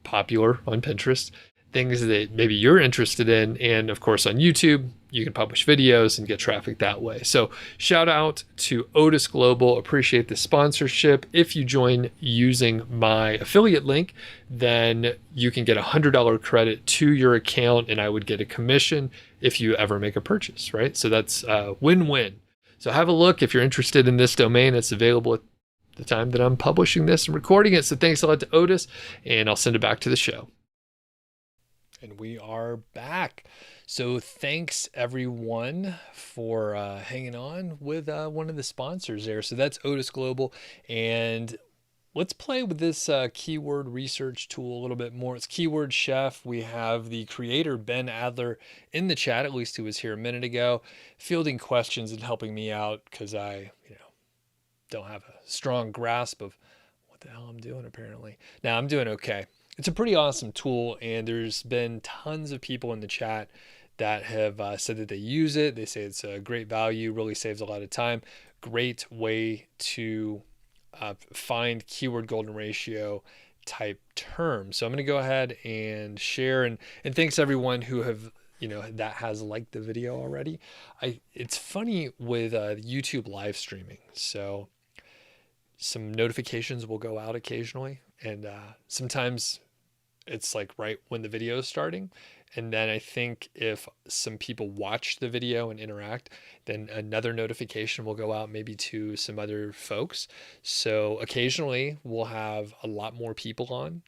popular on Pinterest, things that maybe you're interested in. And of course, on YouTube, you can publish videos and get traffic that way. So shout out to ODYS Global. Appreciate the sponsorship. If you join using my affiliate link, then you can get $100 credit to your account, and I would get a commission if you ever make a purchase, right? So that's a win-win. So have a look if you're interested in this domain. It's available at the time that I'm publishing this and recording it. So thanks a lot to ODYS, and I'll send it back to the show. And we are back. So thanks everyone for hanging on with one of the sponsors there. So that's ODYS Global. And let's play with this keyword research tool a little bit more. It's Keyword Chef. We have the creator, Ben Adler, in the chat, at least who was here a minute ago, fielding questions and helping me out because I, don't have a strong grasp of what the hell I'm doing apparently. Now I'm doing okay. It's a pretty awesome tool, and there's been tons of people in the chat that have said that they use it. They say it's a great value, really saves a lot of time. Great way to find keyword golden ratio type terms. So I'm going to go ahead and share, and thanks everyone who have, that has liked the video already. It's funny with YouTube live streaming. So some notifications will go out occasionally, and sometimes it's like right when the video is starting. And then I think if some people watch the video and interact, then another notification will go out maybe to some other folks. So occasionally we'll have a lot more people on,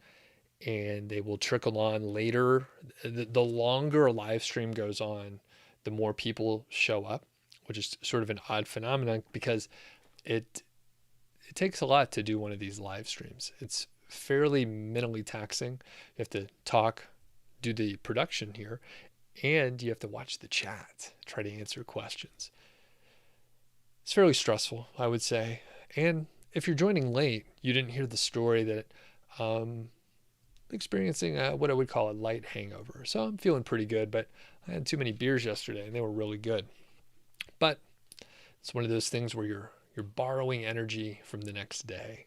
and they will trickle on later. The longer a live stream goes on, the more people show up, which is sort of an odd phenomenon because it takes a lot to do one of these live streams. It's fairly mentally taxing. You have to talk, do the production here, and you have to watch the chat, try to answer questions. It's fairly stressful, I would say. And if you're joining late, you didn't hear the story that experiencing what I would call a light hangover. So I'm feeling pretty good, but I had too many beers yesterday and they were really good. But it's one of those things where you're borrowing energy from the next day.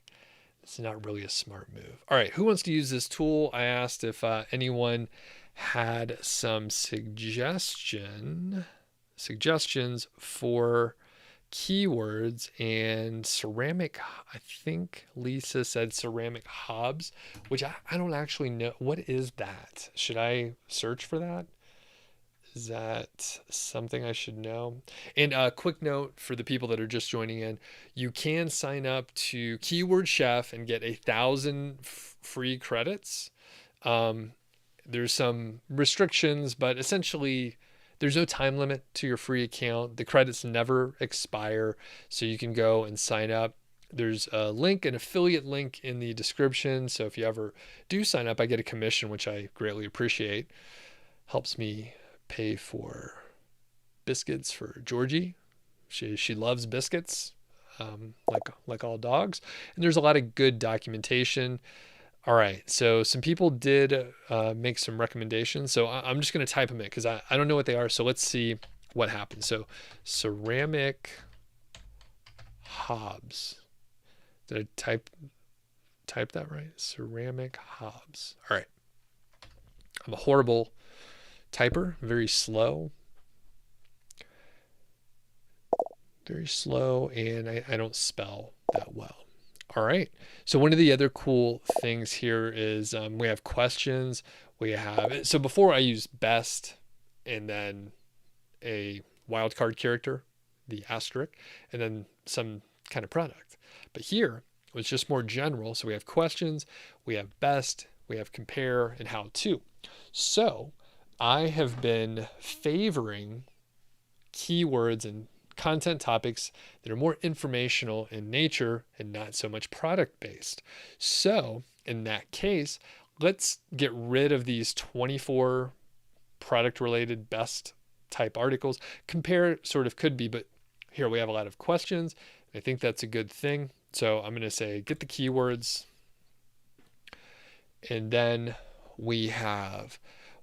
It's not really a smart move. All right, who wants to use this tool? I asked if anyone had some suggestions for keywords, and ceramic, I think Lisa said ceramic hobs, which I don't actually know. What is that? Should I search for that? Is that something I should know? And a quick note for the people that are just joining in, you can sign up to Keyword Chef and get 1,000 free credits. There's some restrictions, but essentially there's no time limit to your free account. The credits never expire, so you can go and sign up. There's a link, an affiliate link in the description. So if you ever do sign up, I get a commission, which I greatly appreciate. Helps me pay for biscuits for Georgie. She loves biscuits, like all dogs. And there's a lot of good documentation. All right, so some people did make some recommendations. So I'm just going to type them in because I don't know what they are. So let's see what happens. So ceramic hobs. Did I type that right. Ceramic hobs. All right. I'm a horrible typer, very slow. Very slow, and I don't spell that well. All right. So one of the other cool things here is we have questions. We have, so before I use best and then a wildcard character, the asterisk, and then some kind of product. But here it was just more general. So we have questions, we have best, we have compare, and how to. So I have been favoring keywords and content topics that are more informational in nature and not so much product based. So in that case, let's get rid of these 24 product related best type articles. Compare sort of could be, but here we have a lot of questions. I think that's a good thing. So I'm going to say get the keywords. And then we have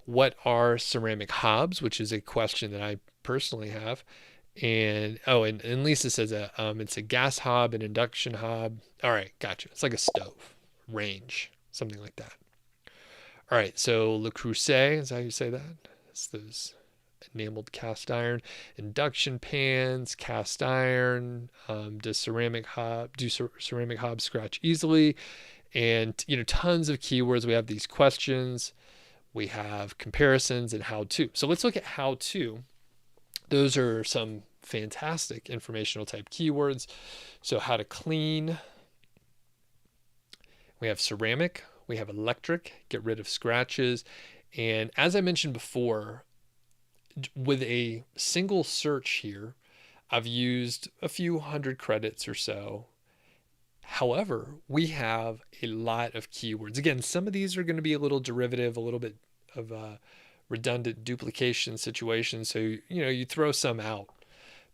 what are ceramic hobs, which is a question that I personally have. And and Lisa says it's a gas hob, an induction hob. All right, gotcha. It's like a stove, range, something like that. All right, so Le Creuset, is that how you say that? It's those enameled cast iron, induction pans, cast iron. Does ceramic hobs scratch easily? And tons of keywords. We have these questions, we have comparisons, and how to. So let's look at how to. Those are some fantastic informational type keywords. So how to clean. We have ceramic, we have electric, get rid of scratches. And as I mentioned before, with a single search here, I've used a few hundred credits or so. However, we have a lot of keywords. Again, some of these are going to be a little derivative, a little bit of a redundant duplication situation. So, you throw some out.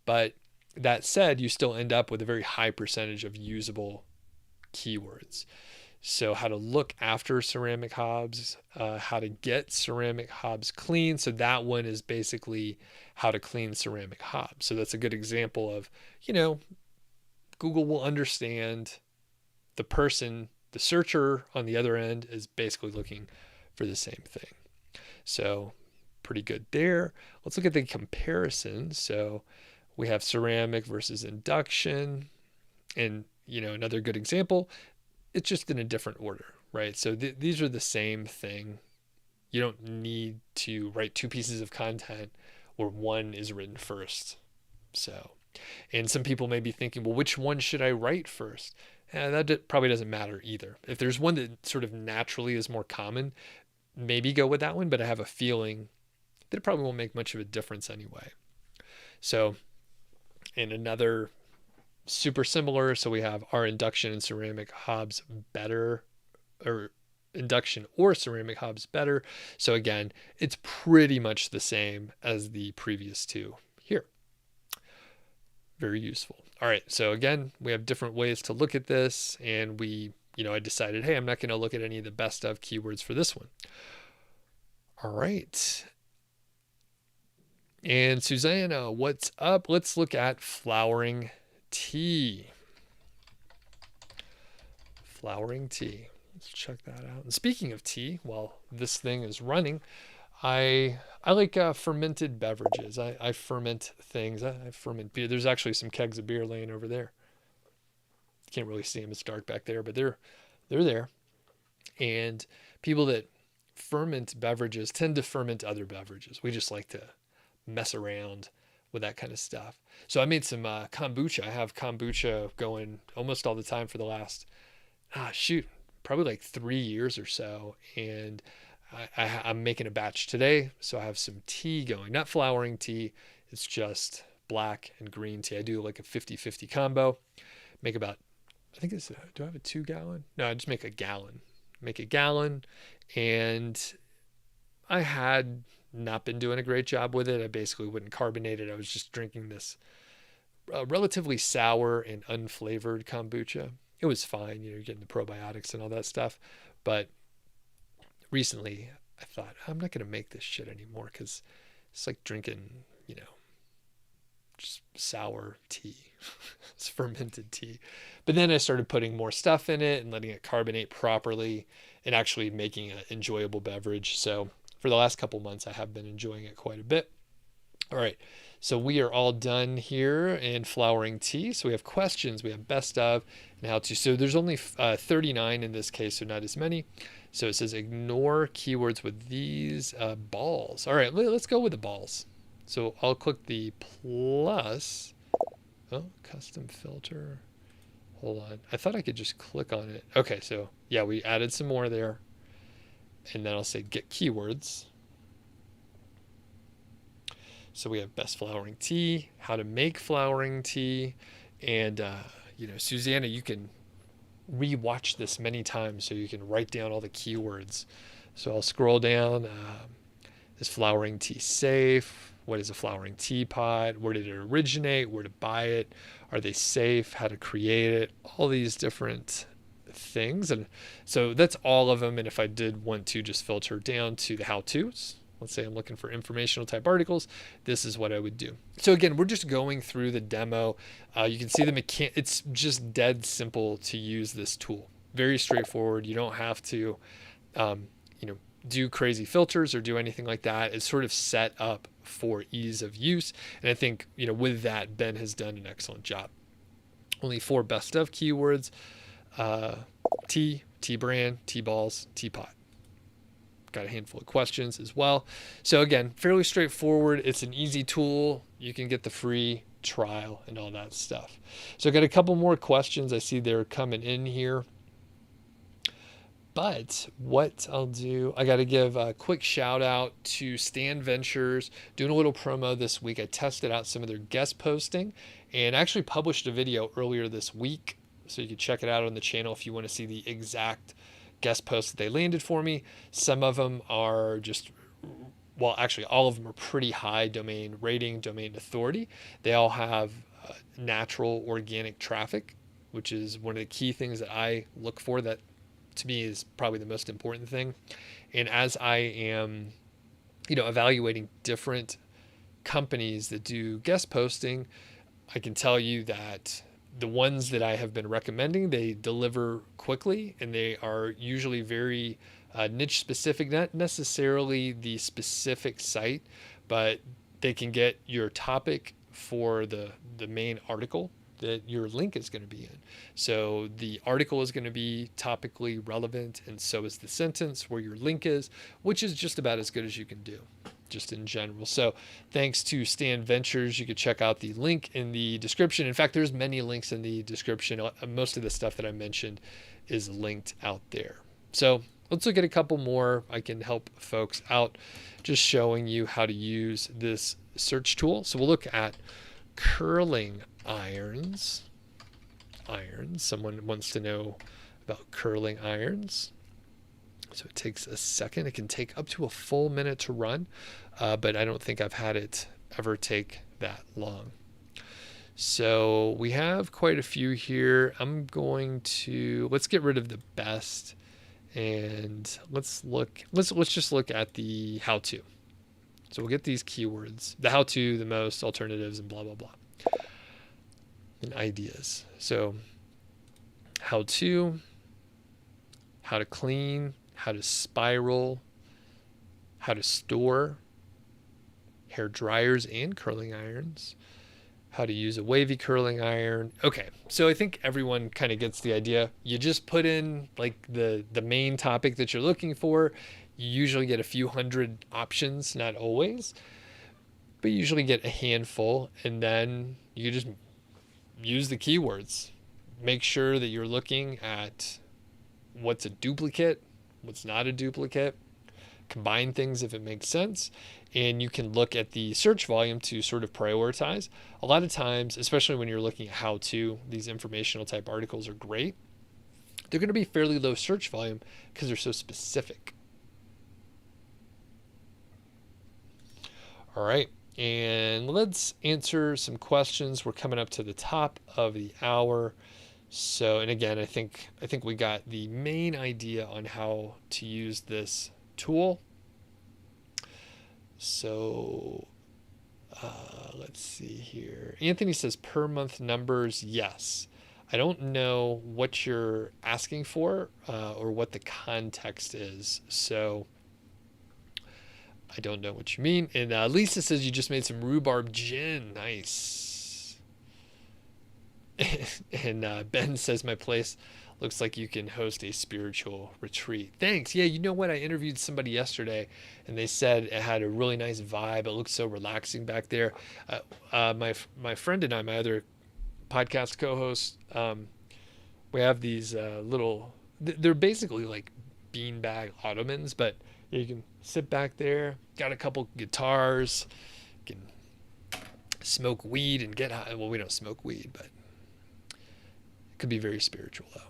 But that said, you still end up with a very high percentage of usable keywords. So how to look after ceramic hobs, how to get ceramic hobs clean. So that one is basically how to clean ceramic hobs. So that's a good example of, Google will understand the person, the searcher on the other end is basically looking for the same thing. So pretty good there. Let's look at the comparison. So we have ceramic versus induction. And, another good example, it's just in a different order, right? So these are the same thing. You don't need to write two pieces of content where one is written first. So, and some people may be thinking, well, which one should I write first? That probably doesn't matter either. If there's one that sort of naturally is more common, maybe go with that one, but I have a feeling that it probably won't make much of a difference anyway. So, and another super similar, so we have our induction and ceramic hobs better, or induction or ceramic hobs better. So again, it's pretty much the same as the previous two here. Very useful. All right, so again, we have different ways to look at this, and I decided, hey, I'm not going to look at any of the best of keywords for this one. All right. And Susanna, what's up? Let's look at flowering tea. Flowering tea. Let's check that out. And speaking of tea, while this thing is running, I like fermented beverages. I ferment things. I ferment beer. There's actually some kegs of beer laying over there. Can't really see them. It's dark back there, but they're there. And people that ferment beverages tend to ferment other beverages. We just like to mess around with that kind of stuff. So I made some kombucha. I have kombucha going almost all the time for the last, probably like 3 years or so. And I'm making a batch today. So I have some tea going, not flowering tea. It's just black and green tea. I do like a 50-50 combo. Make about, do I have a 2 gallon? No, I just make a gallon. Make a gallon. And I had not been doing a great job with it. I basically wouldn't carbonate it. I was just drinking this relatively sour and unflavored kombucha. It was fine, you're getting the probiotics and all that stuff. But recently I thought, I'm not going to make this shit anymore because it's like drinking, just sour tea. It's fermented tea. But then I started putting more stuff in it and letting it carbonate properly and actually making an enjoyable beverage. So for the last couple months, I have been enjoying it quite a bit. All right, so we are all done here in flowering tea. So we have questions, we have best of, and how to. So there's only 39 in this case, so not as many. So it says ignore keywords with these balls. All right, let's go with the balls. So I'll click the plus. Oh, custom filter. Hold on. I thought I could just click on it. Okay, so yeah, we added some more there. And then I'll say get keywords. So we have best flowering tea, how to make flowering tea. And, Susanna, you can re-watch this many times so you can write down all the keywords. So I'll scroll down. Is flowering tea safe? What is a flowering teapot? Where did it originate? Where to buy it? Are they safe? How to create it? All these different things. And so that's all of them. And if I did want to just filter down to the how-tos, let's say I'm looking for informational type articles, this is what I would do. So again, we're just going through the demo. You can see it's just dead simple to use this tool. Very straightforward. You don't have to, do crazy filters or do anything like that. It's sort of set up for ease of use. And I think, with that, Ben has done an excellent job. Only 4 best of keywords, tea, tea brand, tea balls, teapot. Got a handful of questions as well. So again, fairly straightforward. It's an easy tool. You can get the free trial and all that stuff. So I got a couple more questions. I see they're coming in here. But what I'll do, I got to give a quick shout out to Stan Ventures, doing a little promo this week. I tested out some of their guest posting and actually published a video earlier this week. So you can check it out on the channel if you want to see the exact guest posts that they landed for me. Some of them are actually all of them are pretty high domain rating, domain authority. They all have natural organic traffic, which is one of the key things that I look for. That to me is probably the most important thing. And as I am, evaluating different companies that do guest posting, I can tell you that the ones that I have been recommending, they deliver quickly and they are usually very niche specific, not necessarily the specific site, but they can get your topic for the main article that your link is going to be in. So the article is going to be topically relevant, and so is the sentence where your link is, which is just about as good as you can do, just in general. So thanks to Stan Ventures, you could check out the link in the description. In fact, there's many links in the description. Most of the stuff that I mentioned is linked out there. So let's look at a couple more. I can help folks out just showing you how to use this search tool. So we'll look at curling irons. Someone wants to know about curling irons. So it takes a second. It can take up to a full minute to run, but I don't think I've had it ever take that long. So we have quite a few here. Let's get rid of the best and let's just look at the how-to. So we'll get these keywords, the how-to, the most, alternatives, and blah, blah, blah. And ideas. So how-to, how to clean, how to spiral, how to store, hair dryers and curling irons, how to use a wavy curling iron. Okay, so I think everyone kind of gets the idea. You just put in like the main topic that you're looking for. You usually get a few hundred options, not always, but you usually get a handful, and then you just use the keywords. Make sure that you're looking at what's a duplicate, what's not a duplicate. Combine things if it makes sense, and you can look at the search volume to sort of prioritize. A lot of times, especially when you're looking at how-to, these informational type articles are great. They're going to be fairly low search volume because they're so specific. All right, and let's answer some questions. We're coming up to the top of the hour. So, and again, I think we got the main idea on how to use this tool. So Let's see here. Anthony says per month numbers, yes. I don't know what you're asking for or what the context is. So I don't know what you mean. And Lisa says you just made some rhubarb gin. Nice. And Ben says my place looks like you can host a spiritual retreat. Thanks. Yeah, you know what? I interviewed somebody yesterday, and they said it had a really nice vibe. It looked so relaxing back there. My friend and I, my other podcast co-host, we have these little. They're basically like beanbag ottomans, but you can sit back there. Got a couple guitars. You can smoke weed and get high. Well, we don't smoke weed, but it could be very spiritual though.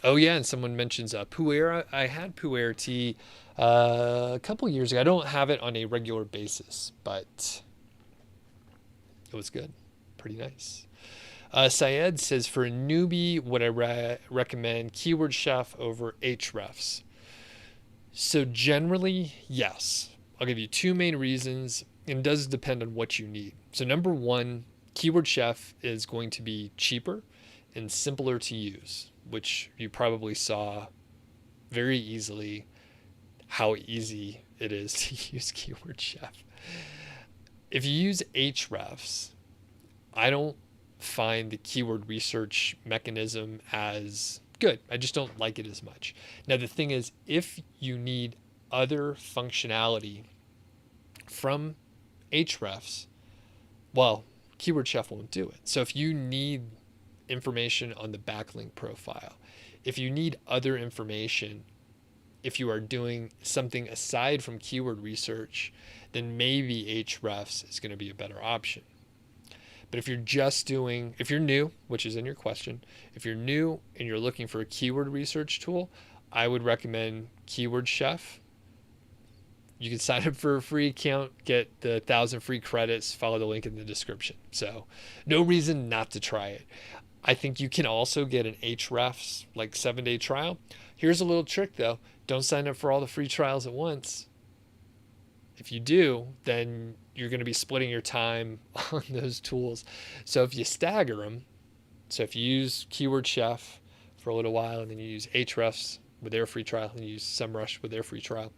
Oh yeah, and someone mentions pu'er. I had pu'er tea a couple years ago. I don't have it on a regular basis, but it was good. Pretty nice. Syed says, for a newbie, would I recommend Keyword Chef over Ahrefs? So generally, yes. I'll give you two main reasons, and it does depend on what you need. So number one, Keyword Chef is going to be cheaper and simpler to use, which you probably saw very easily how easy it is to use Keyword Chef. If you use Ahrefs, I don't find the keyword research mechanism as good. I just don't like it as much. Now, the thing is, if you need other functionality from Ahrefs, well, Keyword Chef won't do it. So if you need information on the backlink profile, if you need other information, if you are doing something aside from keyword research, then maybe Ahrefs is going to be a better option. But if you're new, which is in your question, if you're new and you're looking for a keyword research tool, I would recommend Keyword Chef. You can sign up for a free account, get the 1,000 free credits, follow the link in the description. So no reason not to try it. I think you can also get an Ahrefs like 7-day trial. Here's a little trick though. Don't sign up for all the free trials at once. If you do, then you're going to be splitting your time on those tools. So if you stagger them, so if you use Keyword Chef for a little while and then you use Ahrefs with their free trial and you use SEMrush with their free trial,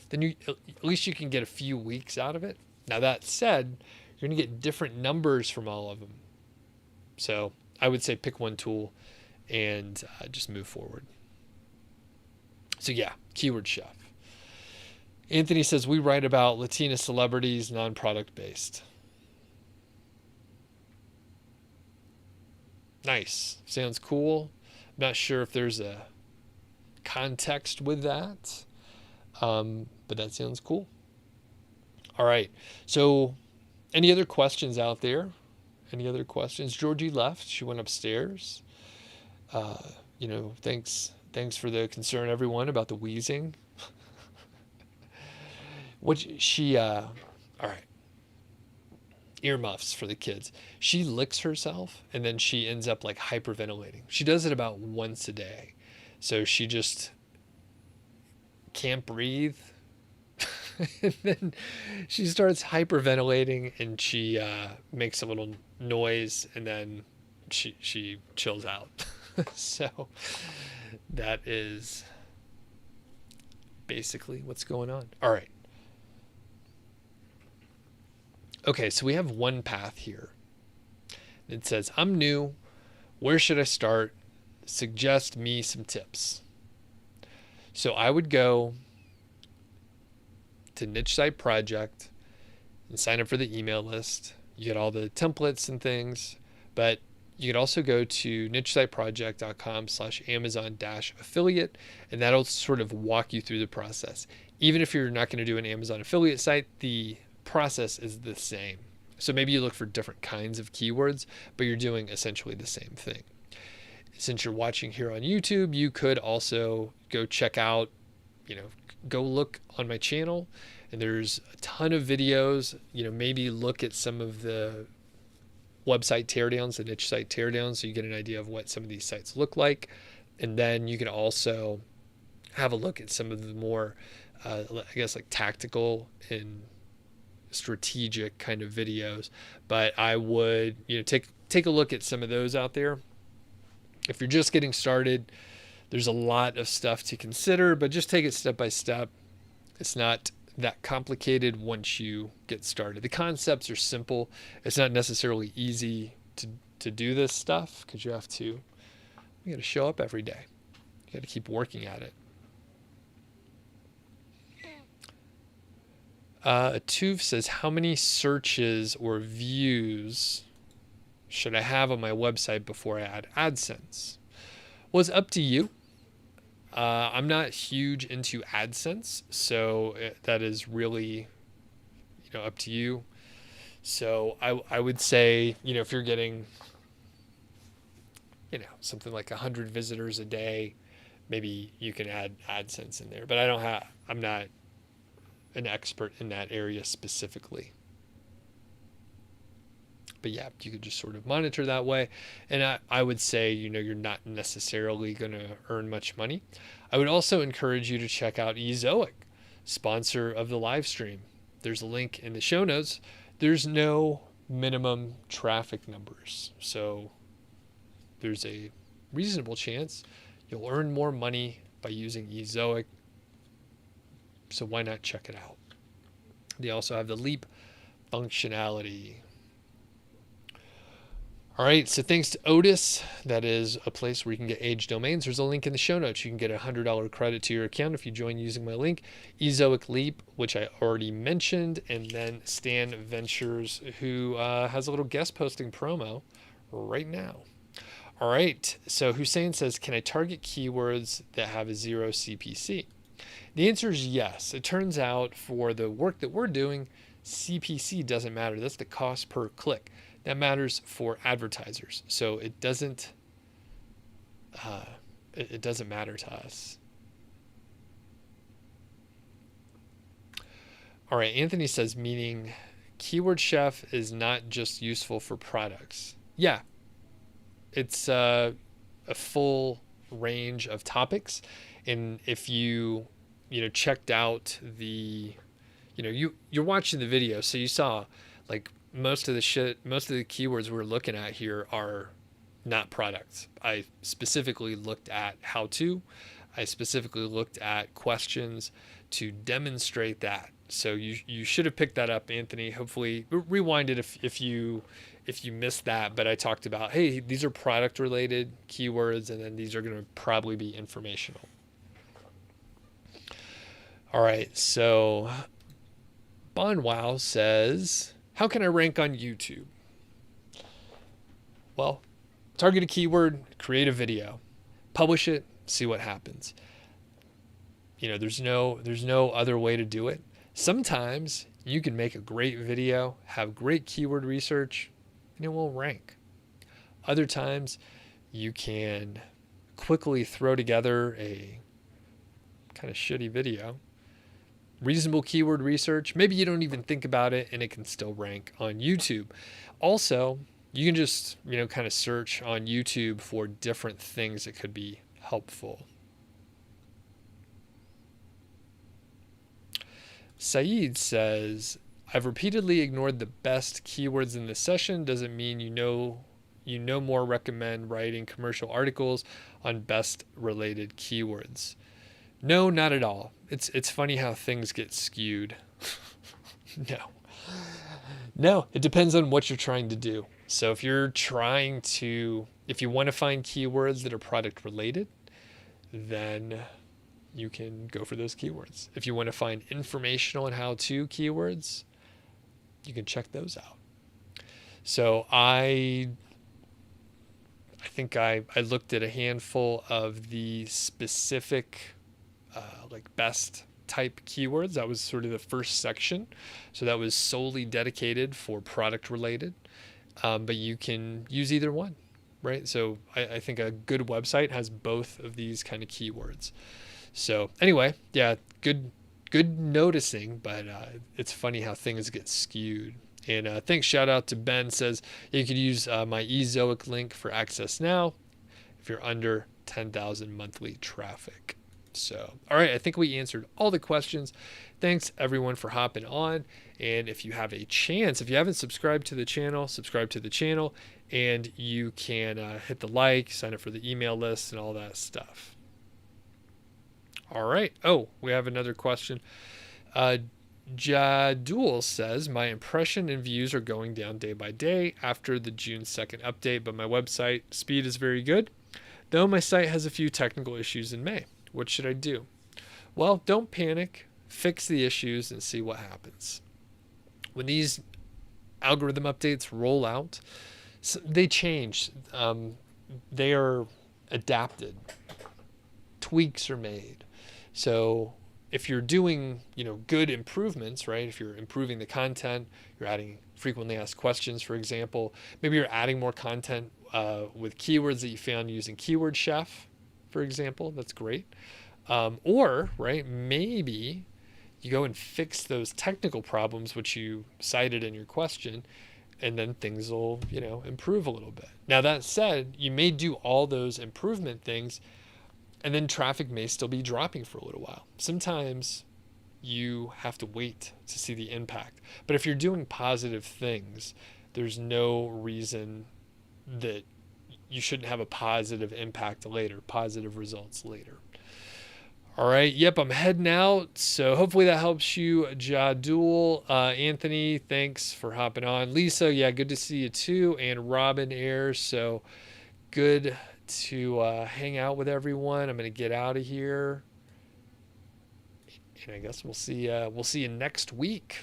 then at least you can get a few weeks out of it. Now that said, you're going to get different numbers from all of them. So I would say pick one tool and just move forward. So yeah, Keyword Chef. Anthony says, we write about Latina celebrities, non-product based. Nice. Sounds cool. I'm not sure if there's a context with that, but that sounds cool. All right. So any other questions out there? Any other questions? Georgie left. She went upstairs. Thanks for the concern, everyone, about the wheezing. All right, earmuffs for the kids. She licks herself and then she ends up like hyperventilating. She does it about once a day. So she just can't breathe. And then she starts hyperventilating and she makes a little noise and then she chills out. So that is basically what's going on. All right. Okay, so we have one path here. It says, I'm new. Where should I start? Suggest me some tips. So I would go to Niche Site Project and sign up for the email list. You get all the templates and things, but you could also go to nichesiteproject.com/Amazon-affiliate, and that'll sort of walk you through the process. Even if you're not going to do an Amazon affiliate site, the process is the same. So maybe you look for different kinds of keywords, but you're doing essentially the same thing. Since you're watching here on YouTube, you could also go check out, go look on my channel, and there's a ton of videos. Maybe look at some of the website teardowns, the niche site teardowns, so you get an idea of what some of these sites look like. And then you can also have a look at some of the more I guess like tactical and strategic kind of videos. But I would, take a look at some of those out there. If you're just getting started, there's a lot of stuff to consider, but just take it step by step. It's not that complicated once you get started. The concepts are simple. It's not necessarily easy to do this stuff because you got to show up every day. You got to keep working at it. Tuve says, how many searches or views should I have on my website before I add AdSense? Well, it's up to you. I'm not huge into AdSense, so that is really, up to you. So I would say, if you're getting, something like 100 visitors a day, maybe you can add AdSense in there. But I'm not an expert in that area specifically. But yeah, you could just sort of monitor that way. And I would say, you're not necessarily going to earn much money. I would also encourage you to check out Ezoic, sponsor of the live stream. There's a link in the show notes. There's no minimum traffic numbers. So there's a reasonable chance you'll earn more money by using Ezoic. So why not check it out? They also have the Leap functionality. All right, so thanks to ODYS, that is a place where you can get age domains. There's a link in the show notes. You can get a $100 credit to your account if you join using my link. Ezoic Leap, which I already mentioned, and then Stan Ventures, who has a little guest posting promo right now. All right, so Hussein says, can I target keywords that have a 0 CPC? The answer is yes. It turns out for the work that we're doing, CPC doesn't matter. That's the cost per click. That matters for advertisers. So it doesn't matter to us. All right, Anthony says, meaning Keyword Chef is not just useful for products. Yeah, it's a full range of topics. And if you checked out the, you're watching the video, so you saw like most of the keywords we're looking at here are not products. I specifically looked at how to. I specifically looked at questions to demonstrate that. So you should have picked that up, Anthony. Hopefully, rewind it if you missed that. But I talked about, hey, these are product related keywords, and then these are going to probably be informational. All right, so BonWow says, how can I rank on YouTube? Well, target a keyword, create a video, publish it, see what happens. There's no other way to do it. Sometimes you can make a great video, have great keyword research, and it won't rank. Other times you can quickly throw together a kind of shitty video, reasonable keyword research. Maybe you don't even think about it and it can still rank on YouTube. Also, you can just, kind of search on YouTube for different things that could be helpful. Saeed says, I've repeatedly ignored the best keywords in this session. Doesn't mean you no more recommend writing commercial articles on best related keywords. No, not at all. It's funny how things get skewed. No, it depends on what you're trying to do. So if you want to find keywords that are product related, then you can go for those keywords. If you want to find informational and how-to keywords, you can check those out. So I think I looked at a handful of the specific best type keywords. That was sort of the first section. So that was solely dedicated for product related. But you can use either one, right? So I think a good website has both of these kind of keywords. So anyway, yeah, good noticing, but it's funny how things get skewed. And thanks, shout out to Ben, says you could use my Ezoic link for access now if you're under 10,000 monthly traffic. So, all right, I think we answered all the questions. Thanks everyone for hopping on. And if you have a chance, if you haven't subscribed to the channel, subscribe to the channel, and you can hit the like, sign up for the email list, and all that stuff. All right. Oh, we have another question. Jadul says, my impression and views are going down day by day after the June 2nd update, but my website speed is very good, though my site has a few technical issues in May. What should I do? Well, don't panic. Fix the issues and see what happens. When these algorithm updates roll out, they change. They are adapted. Tweaks are made. So if you're doing, good improvements, right? If you're improving the content, you're adding frequently asked questions, for example. Maybe you're adding more content with keywords that you found using Keyword Chef, for example. That's great. Or, right, maybe you go and fix those technical problems which you cited in your question, and then things will, improve a little bit. Now, that said, you may do all those improvement things, and then traffic may still be dropping for a little while. Sometimes you have to wait to see the impact. But if you're doing positive things, there's no reason that you shouldn't have a positive impact later, positive results later. All right. Yep, I'm heading out. So hopefully that helps you, Jadul. Anthony, thanks for hopping on. Lisa, yeah, good to see you too. And Robin Ayers, so good to hang out with everyone. I'm going to get out of here. And I guess we'll see you next week.